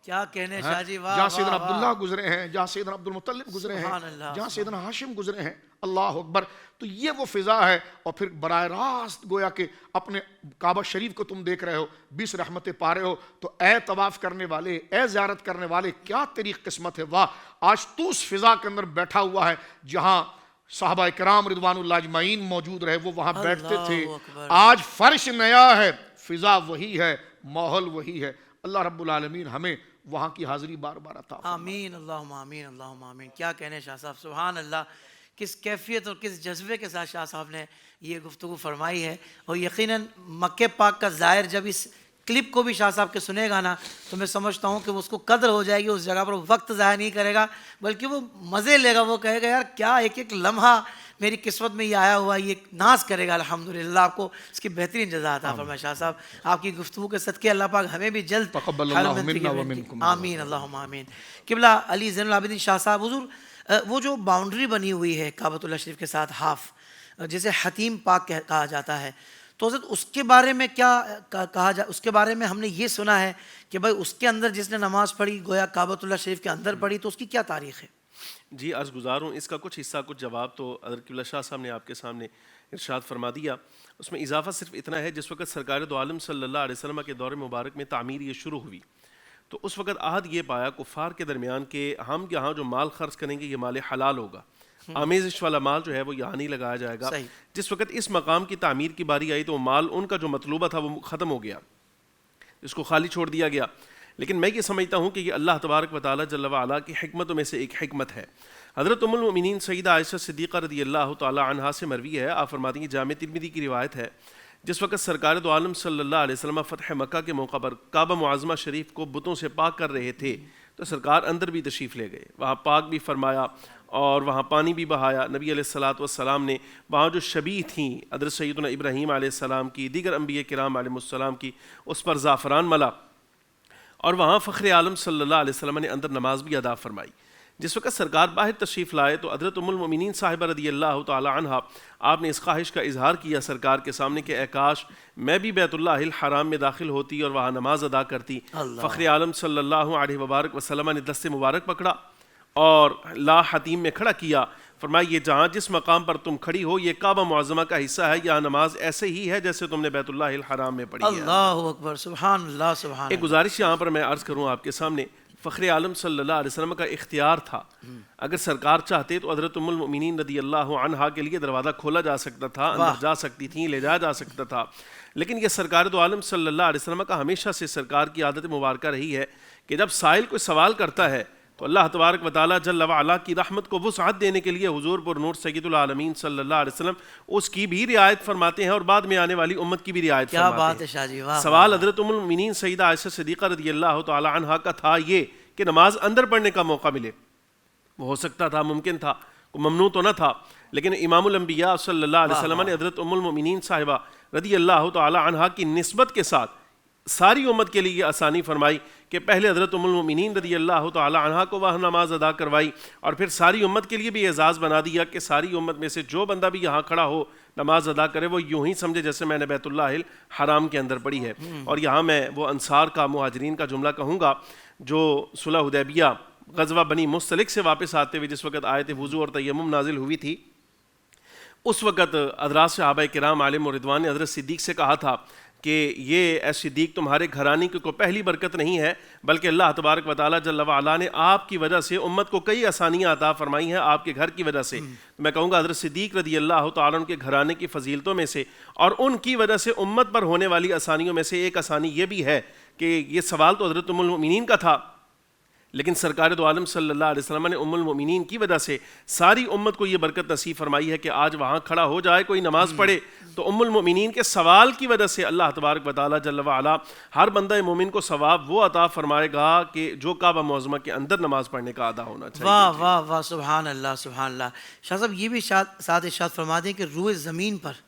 کیا کہنے شاہ جی، واہ جہاں سیدنا عبداللہ گزرے ہیں، جہاں سیدنا عبد المطلب گزرے ہیں، سبحان اللہ، جہاں سیدنا ہاشم گزرے ہیں، اللہ اکبر۔ تو یہ وہ فضا ہے، اور پھر براہ راست گویا کہ اپنے کعبہ شریف کو تم دیکھ رہے ہو، 20 رحمتیں پا رہے ہو، تو اے طواف کرنے والے، اے زیارت کرنے والے، کیا تیری قسمت ہے، واہ، آج تو اس فضا کے اندر بیٹھا ہوا ہے جہاں صحابہ کرام رضوان اللہ اجمعین موجود رہے، وہ وہاں بیٹھتے تھے۔ آج فرش نیا ہے، فضا وہی ہے، ماحول وہی ہے۔ اللہ رب العالمین ہمیں وہاں کی حاضری بار بار عطا فرمائے۔ آمین، اللہم آمین، اللہم آمین۔ کیا کہنے شاہ صاحب، سبحان اللہ، کس کیفیت اور کس جذبے کے ساتھ شاہ صاحب نے یہ گفتگو فرمائی ہے، اور یقیناً مکہ پاک کا زائر جب اس کلپ کو بھی شاہ صاحب کے سنے گا نا تو میں سمجھتا ہوں کہ اس کو قدر ہو جائے گی، اس جگہ پر وقت ضائع نہیں کرے گا بلکہ وہ مزے لے گا، وہ کہے گا یار کیا ایک ایک لمحہ میری قسمت میں یہ آیا ہوا، یہ ناز کرے گا۔ الحمدللہ، آپ کو اس کی بہترین جزا عطا فرمائے شاہ صاحب، آپ کی گفتگو کے صدقے اللہ پاک ہمیں بھی جلد تقبل اللہ منا ومنکم، آمین، اللہم آمین۔ قبلہ علی زین العابدین شاہ صاحب، حضور وہ جو باؤنڈری بنی ہوئی ہے کعبۃ اللہ شریف کے ساتھ ہاف، جسے حتیم پاک کہا جاتا ہے، تو حضرت اس کے بارے میں کیا کہا اس کے بارے میں ہم نے یہ سنا ہے کہ بھائی اس کے اندر جس نے نماز پڑھی گویا کعبۃ اللہ شریف کے اندر پڑھی، تو اس کی کیا تاریخ ہے؟ جی عرض گزار ہوں، اس کا کچھ حصہ کچھ جواب تو حضرت قبلہ شاہ صاحب نے آپ کے سامنے ارشاد فرما دیا۔ اس میں اضافہ صرف اتنا ہے، جس وقت سرکار دو عالم صلی اللہ علیہ وسلم کے دور مبارک میں تعمیر یہ شروع ہوئی تو اس وقت عہد یہ پایا کفار کے درمیان کہ ہم یہاں جو مال خرچ کریں گے یہ مال حلال ہوگا، آمیزش والا مال جو ہے وہ یہاں نہیں لگایا جائے گا۔ جس وقت اس مقام کی تعمیر کی باری آئی تو مال ان کا جو مطلوبہ تھا وہ ختم ہو گیا، اس کو خالی چھوڑ دیا گیا۔ لیکن میں یہ سمجھتا ہوں کہ یہ اللہ تبارک و تعالیٰ جل وعلا کی حکمتوں میں سے ایک حکمت ہے۔ حضرت ام المؤمنین سیدہ عائشہ صدیقہ رضی اللہ تعالیٰ عنہا سے مروی ہے، آپ فرماتی ہیں، جامع ترمذی کی روایت ہے، جس وقت سرکار دو عالم صلی اللہ علیہ وسلم فتح مکہ کے موقع پر کعبہ معظمہ شریف کو بتوں سے پاک کر رہے تھے تو سرکار اندر بھی تشریف لے گئے، وہاں پاک بھی فرمایا اور وہاں پانی بھی بہایا۔ نبی علیہ السلام نے وہاں جو شبیہ تھیں حضرت سیدنا ابراہیم علیہ السلام کی، دیگر انبیاء کرام علیہ السلام کی، اس پر زعفران ملا اور وہاں فخر عالم صلی اللہ علیہ وسلم نے اندر نماز بھی ادا فرمائی۔ جس وقت سرکار باہر تشریف لائے تو حضرت ام المؤمنین صاحبہ رضی اللہ تعالی عنہ آپ نے اس خواہش کا اظہار کیا سرکار کے سامنے کہ اے کاش میں بھی بیت اللہ الحرام میں داخل ہوتی اور وہاں نماز ادا کرتی۔ فخر عالم صلی اللہ علیہ وبارک وسلم نے دست مبارک پکڑا اور لا حتیم میں کھڑا کیا، فرمایا یہ جہاں جس مقام پر تم کھڑی ہو یہ کعبہ معظمہ کا حصہ ہے، یہاں نماز ایسے ہی ہے جیسے تم نے بیت اللہ الحرام میں پڑھی ہے۔ اللہ اکبر، سبحان اللہ سبحان ایک گزارش یہاں پر میں عرض کروں آپ کے سامنے، فخر عالم صلی اللہ علیہ وسلم کا اختیار تھا، اگر سرکار چاہتے تو حضرت ام المؤمنین رضی اللہ عنہا کے لیے دروازہ کھولا جا سکتا تھا، اندر جا سکتی تھیں، لے جایا جا سکتا تھا، لیکن یہ سرکار دو عالم صلی اللہ علیہ وسلم کا ہمیشہ سے سرکار کی عادت مبارکہ رہی ہے کہ جب سائل کوئی سوال کرتا ہے تو اللہ تبارک و تعالیٰ جل وعلا کی رحمت کو وسعت دینے کے لیے حضور پر نور سید العالمین صلی اللہ علیہ وسلم اس کی بھی رعایت فرماتے ہیں اور بعد میں آنے والی امت کی بھی رعایت فرماتے ہیں۔ کیا بات ہے شاہ جی، واہ۔ سوال حضرت ام المؤمنین سیدہ عائشہ صدیقہ رضی اللہ تعالی عنہا کا تھا یہ کہ نماز اندر پڑھنے کا موقع ملے، وہ ہو سکتا تھا، ممکن تھا، ممنوع تو نہ تھا، لیکن امام الانبیاء صلی اللہ علیہ وسلم نے حضرت ام المؤمنین صاحبہ رضی اللہ تعالی عنہا کی نسبت کے ساتھ ساری امت کے لیے یہ آسانی فرمائی کہ پہلے حضرت ام المؤمنین رضی اللہ تعالی عنہا کو وہاں نماز ادا کروائی اور پھر ساری امت کے لیے بھی اعزاز بنا دیا کہ ساری امت میں سے جو بندہ بھی یہاں کھڑا ہو نماز ادا کرے وہ یوں ہی سمجھے جیسے میں نے بیت اللہ الحرام کے اندر پڑھی ہے۔ اور یہاں میں وہ انصار کا مہاجرین کا جملہ کہوں گا جو صلح حدیبیہ غزوہ بنی مستلق سے واپس آتے ہوئے جس وقت آیت وضو اور تیمم نازل ہوئی تھی، اس وقت حضرات صحابہ کرام علیہم رضوان نے حضرت صدیق سے کہا تھا کہ یہ اے صدیق تمہارے گھرانے کی کوئی پہلی برکت نہیں ہے بلکہ اللہ تبارک و تعالیٰ جل وعلا نے آپ کی وجہ سے امت کو کئی آسانیاں عطا فرمائی ہیں آپ کے گھر کی وجہ سے۔ میں کہوں گا حضرت صدیق رضی اللہ تعالیٰ عنہ کے گھرانے کی فضیلتوں میں سے اور ان کی وجہ سے امت پر ہونے والی آسانیوں میں سے ایک آسانی یہ بھی ہے کہ یہ سوال تو حضرت ام المؤمنین کا تھا، لیکن سرکار دو عالم صلی اللہ علیہ وسلم نے ام المؤمنین کی وجہ سے ساری امت کو یہ برکت نصیب فرمائی ہے کہ آج وہاں کھڑا ہو جائے کوئی نماز پڑھے تو ام المؤمنین کے سوال کی وجہ سے اللہ تبارک و تعالیٰ جل وعلا ہر بندہ مومن کو ثواب وہ عطا فرمائے گا کہ جو کعبہ معظمہ کے اندر نماز پڑھنے کا ادا ہونا چاہیے۔ واہ واہ واہ، سبحان اللہ سبحان اللہ۔ شاہ صاحب یہ بھی ساتھ ارشاد فرما دیں کہ روئے زمین پر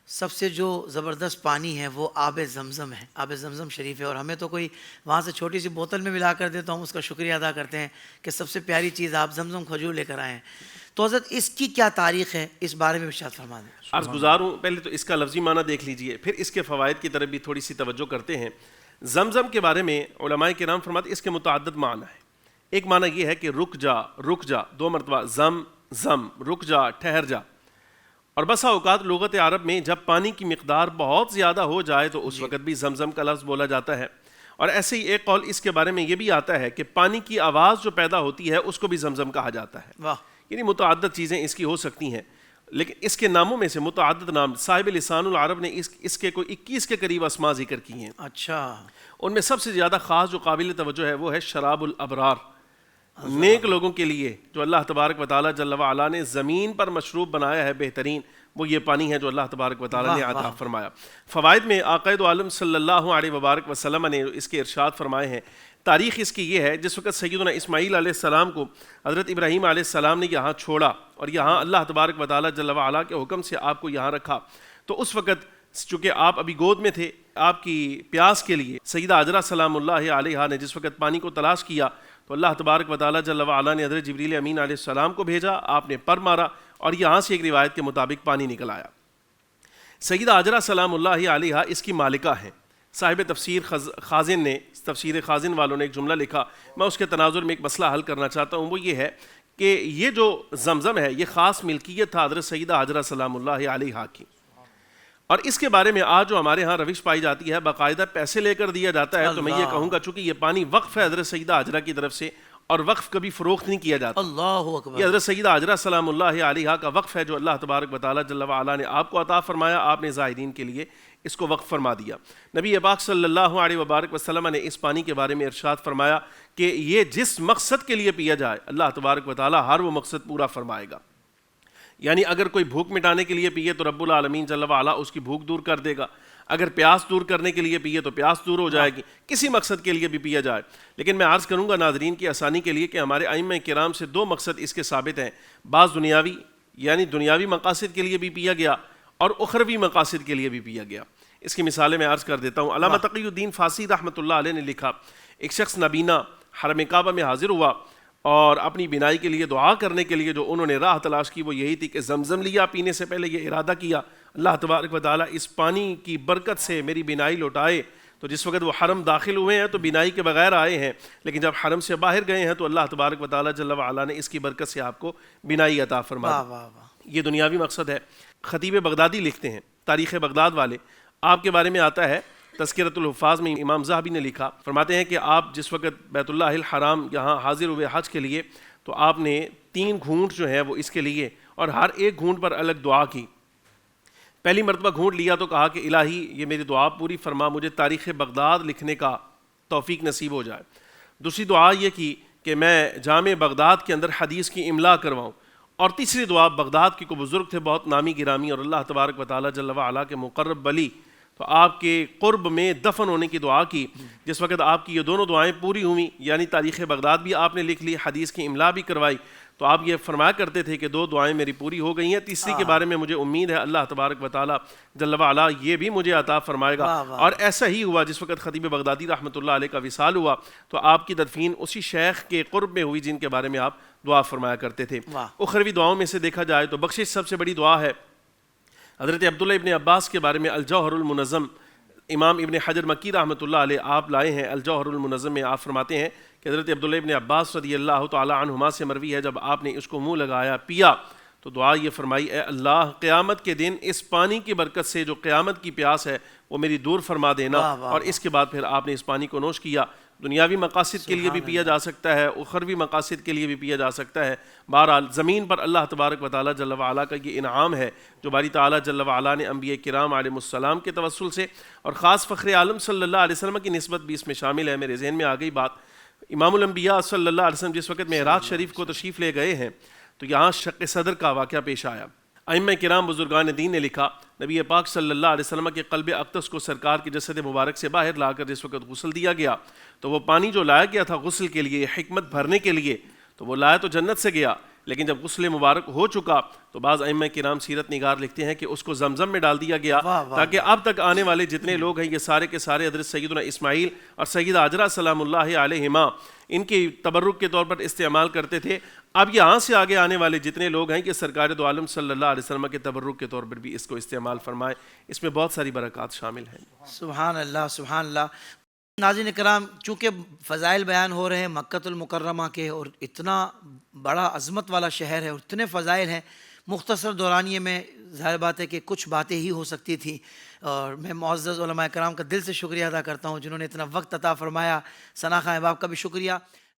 سب سے جو زبردست پانی ہے وہ آب زمزم ہے، آب زمزم شریف ہے، اور ہمیں تو کوئی وہاں سے چھوٹی سی بوتل میں ملا کر دے تو ہم اس کا شکریہ ادا کرتے ہیں کہ سب سے پیاری چیز آب زمزم کھجور لے کر آئے ہیں۔ تو حضرت اس کی کیا تاریخ ہے، اس بارے میں ارشاد فرما دیں۔ عرض گزار ہوں، پہلے تو اس کا لفظی معنی دیکھ لیجئے، پھر اس کے فوائد کی طرف بھی تھوڑی سی توجہ کرتے ہیں۔ زمزم کے بارے میں علماء کرام فرماتے ہیں اس کے متعدد معنی ہیں۔ ایک معنی یہ ہے کہ رک جا، رک جا، دو مرتبہ زم زم، رک جا، ٹھہر جا۔ اور بسا اوقات لغت عرب میں جب پانی کی مقدار بہت زیادہ ہو جائے تو اس وقت بھی زمزم کا لفظ بولا جاتا ہے۔ اور ایسے ہی ایک قول اس کے بارے میں یہ بھی آتا ہے کہ پانی کی آواز جو پیدا ہوتی ہے اس کو بھی زمزم کہا جاتا ہے۔ واہ، یعنی متعدد چیزیں اس کی ہو سکتی ہیں، لیکن اس کے ناموں میں سے متعدد نام صاحب لسان العرب نے اس کے کوئی 21 کے قریب اسماء ذکر کی ہیں۔ اچھا، ان میں سب سے زیادہ خاص جو قابل توجہ ہے وہ ہے شراب الابرار، نیک لوگوں کے لیے جو اللہ تبارک و تعالیٰ جل وعلا نے زمین پر مشروب بنایا ہے بہترین، وہ یہ پانی ہے جو اللہ تبارک و تعالیٰ نے عطا فرمایا۔ فوائد میں آقا دو عالم صلی اللہ علیہ وبارک وسلم نے اس کے ارشاد فرمائے ہیں۔ تاریخ اس کی یہ ہے جس وقت سیدنا اسماعیل علیہ السلام کو حضرت ابراہیم علیہ السلام نے یہاں چھوڑا اور یہاں اللہ تبارک و تعالیٰ جل وعلا کے حکم سے آپ کو یہاں رکھا، تو اس وقت چونکہ آپ ابھی گود میں تھے، آپ کی پیاس کے لیے سیدہ حجرہ سلام اللہ علیہا نے جس وقت پانی کو تلاش کیا تو اللہ تبارک و تعالیٰ جل وعلا نے حضرت جبریل امین علیہ السلام کو بھیجا، آپ نے پر مارا اور یہاں سے ایک روایت کے مطابق پانی نکل آیا۔ سیدہ حجرہ سلام اللہ علیہا اس کی مالکہ ہیں۔ صاحب تفسیر خازن نے، تفسیر خازن والوں نے ایک جملہ لکھا، میں اس کے تناظر میں ایک مسئلہ حل کرنا چاہتا ہوں، وہ یہ ہے کہ یہ جو زمزم ہے یہ خاص ملکیت تھا حضرت سیدہ حجرہ سلام اللہ علیہا کی، اور اس کے بارے میں آج جو ہمارے ہاں روش پائی جاتی ہے باقاعدہ پیسے لے کر دیا جاتا ہے، تو میں یہ کہوں گا چونکہ یہ پانی وقف ہے حضرت سیدہ حجرہ کی طرف سے اور وقف کبھی فروخت نہیں کیا جاتا۔ اللہ اکبر، یہ حضرت سیدہ حجرہ سلام اللہ علیہا کا وقف ہے جو اللہ تبارک و تعالیٰ جل وعلا نے آپ کو عطا فرمایا، آپ نے زائرین کے لیے اس کو وقف فرما دیا۔ نبی پاک صلی اللہ علیہ وبارک وسلم نے اس پانی کے بارے میں ارشاد فرمایا کہ یہ جس مقصد کے لیے پیا جائے اللہ تبارک و تعالیٰ ہر وہ مقصد پورا فرمائے گا۔ یعنی اگر کوئی بھوک مٹانے کے لیے پیے تو رب العالمین جل وعلا اس کی بھوک دور کر دے گا، اگر پیاس دور کرنے کے لیے پیے تو پیاس دور ہو جائے گی، کسی مقصد کے لیے بھی پیا جائے۔ لیکن میں عرض کروں گا ناظرین کی آسانی کے لیے کہ ہمارے ائمہ کرام سے دو مقصد اس کے ثابت ہیں، بعض دنیاوی یعنی دنیاوی مقاصد کے لیے بھی پیا گیا اور اخروی مقاصد کے لیے بھی پیا گیا۔ اس کی مثالیں میں عرض کر دیتا ہوں۔ علامہ تقی الدین فاسی رحمۃ اللہ علیہ نے لکھا، ایک شخص نابینا حرم کعبہ میں حاضر ہوا اور اپنی بینائی کے لیے دعا کرنے کے لیے جو انہوں نے راہ تلاش کی وہ یہی تھی کہ زمزم لیا، پینے سے پہلے یہ ارادہ کیا اللہ تبارک و تعالیٰ اس پانی کی برکت سے میری بینائی لوٹائے۔ تو جس وقت وہ حرم داخل ہوئے ہیں تو بینائی کے بغیر آئے ہیں، لیکن جب حرم سے باہر گئے ہیں تو اللہ تبارک و تعالیٰ جل وعلا نے اس کی برکت سے آپ کو بینائی عطا فرما دی۔ واہ واہ۔ یہ دنیاوی مقصد ہے۔ خطیب بغدادی لکھتے ہیں، تاریخ بغداد والے، آپ کے بارے میں آتا ہے تذکرۃ الحفاظ میں امام ذہبی نے لکھا، فرماتے ہیں کہ آپ جس وقت بیت اللہ الحرام یہاں حاضر ہوئے حج کے لیے تو آپ نے 3 گھونٹ جو ہے وہ اس کے لیے اور ہر ایک گھونٹ پر الگ دعا کی۔ پہلی مرتبہ گھونٹ لیا تو کہا کہ الہی یہ میری دعا پوری فرما، مجھے تاریخ بغداد لکھنے کا توفیق نصیب ہو جائے۔ دوسری دعا یہ کی کہ میں جامع بغداد کے اندر حدیث کی املا کرواؤں، اور تیسری دعا بغداد کے کو بزرگ تھے بہت نامی گرامی اور اللہ تبارک و تعالیٰ جل وعلا کے مقرب ولی، تو آپ کے قرب میں دفن ہونے کی دعا کی۔ جس وقت آپ کی یہ دونوں دعائیں پوری ہوئیں، یعنی تاریخ بغداد بھی آپ نے لکھ لی، حدیث کی املا بھی کروائی، تو آپ یہ فرمایا کرتے تھے کہ 2 دعائیں میری پوری ہو گئی ہیں، تیسری کے بارے میں مجھے امید ہے اللہ تبارک و تعالیٰ جل وعلا یہ بھی مجھے عطا فرمائے گا۔ اور ایسا ہی ہوا، جس وقت خطیب بغدادی رحمۃ اللہ علیہ کا وصال ہوا تو آپ کی تدفین اسی شیخ کے قرب میں ہوئی جن کے بارے میں آپ دعا فرمایا کرتے تھے۔ اخروی دعاؤں میں سے دیکھا جائے تو بخشش سب سے بڑی دعا ہے۔ حضرت عبداللہ ابن عباس کے بارے میں الجوہر المنظم، امام ابن حجر مکی رحمۃ اللہ علیہ آپ لائے ہیں الجوہر المنظم میں، آپ فرماتے ہیں کہ حضرت عبداللہ ابن عباس رضی اللہ تعالی عنہما سے مروی ہے، جب آپ نے اس کو منہ لگایا پیا تو دعا یہ فرمائی، اے اللہ قیامت کے دن اس پانی کی برکت سے جو قیامت کی پیاس ہے وہ میری دور فرما دینا۔ اور اس کے بعد پھر آپ نے اس پانی کو نوش کیا۔ دنیاوی مقاصد کے لیے بھی پیا جا سکتا ہے، اخروی مقاصد کے لیے بھی پیا جا سکتا ہے۔ بہرحال زمین پر اللہ تبارک و تعالیٰ جل وعلا کا یہ انعام ہے جو باری تعالیٰ جل وعلا نے انبیاء کرام علیہ السلام کے توسل سے اور خاص فخر عالم صلی اللہ علیہ وسلم کی نسبت بھی اس میں شامل ہے۔ میرے ذہن میں آ گئی بات، امام الانبیاء صلی اللہ علیہ وسلم جس وقت معراج شریف کو تشریف لے گئے ہیں تو یہاں شق صدر کا واقعہ پیش آیا۔ ائمہ کرام بزرگان دین نے لکھا، نبی پاک صلی اللہ علیہ وسلم کے قلب اقدس کو سرکار کی جسد مبارک سے باہر لا کر جس وقت غسل دیا گیا تو وہ پانی جو لایا گیا تھا غسل کے لیے، حکمت بھرنے کے لیے، تو وہ لایا تو جنت سے گیا، لیکن جب غسل مبارک ہو چکا تو بعض ائمہ کرام سیرت نگار لکھتے ہیں کہ اس کو زمزم میں ڈال دیا گیا تاکہ اب تک آنے والے جتنے لوگ ہیں یہ سارے کے سارے حضرت سیدنا اسماعیل اور سیدہ ہاجرہ سلام اللہ علیہما ان کی تبرک کے طور پر استعمال کرتے تھے۔ اب یہاں سے آگے آنے والے جتنے لوگ ہیں کہ سرکار دو عالم صلی اللہ علیہ وسلم کے تبرک کے طور پر بھی اس کو استعمال فرمائے۔ اس میں بہت ساری برکات شامل ہیں۔ سبحان اللہ سبحان اللہ۔ ناظرین کرام، چونکہ فضائل بیان ہو رہے ہیں مکہ المکرمہ کے، اور اتنا بڑا عظمت والا شہر ہے اور اتنے فضائل ہیں، مختصر دورانیے میں ظاہر بات ہے کہ کچھ باتیں ہی ہو سکتی تھیں، اور میں معزز علماء کرام کا دل سے شکریہ ادا کرتا ہوں جنہوں نے اتنا وقت عطا فرمایا۔ ثنا خان احباب کا بھی شکریہ۔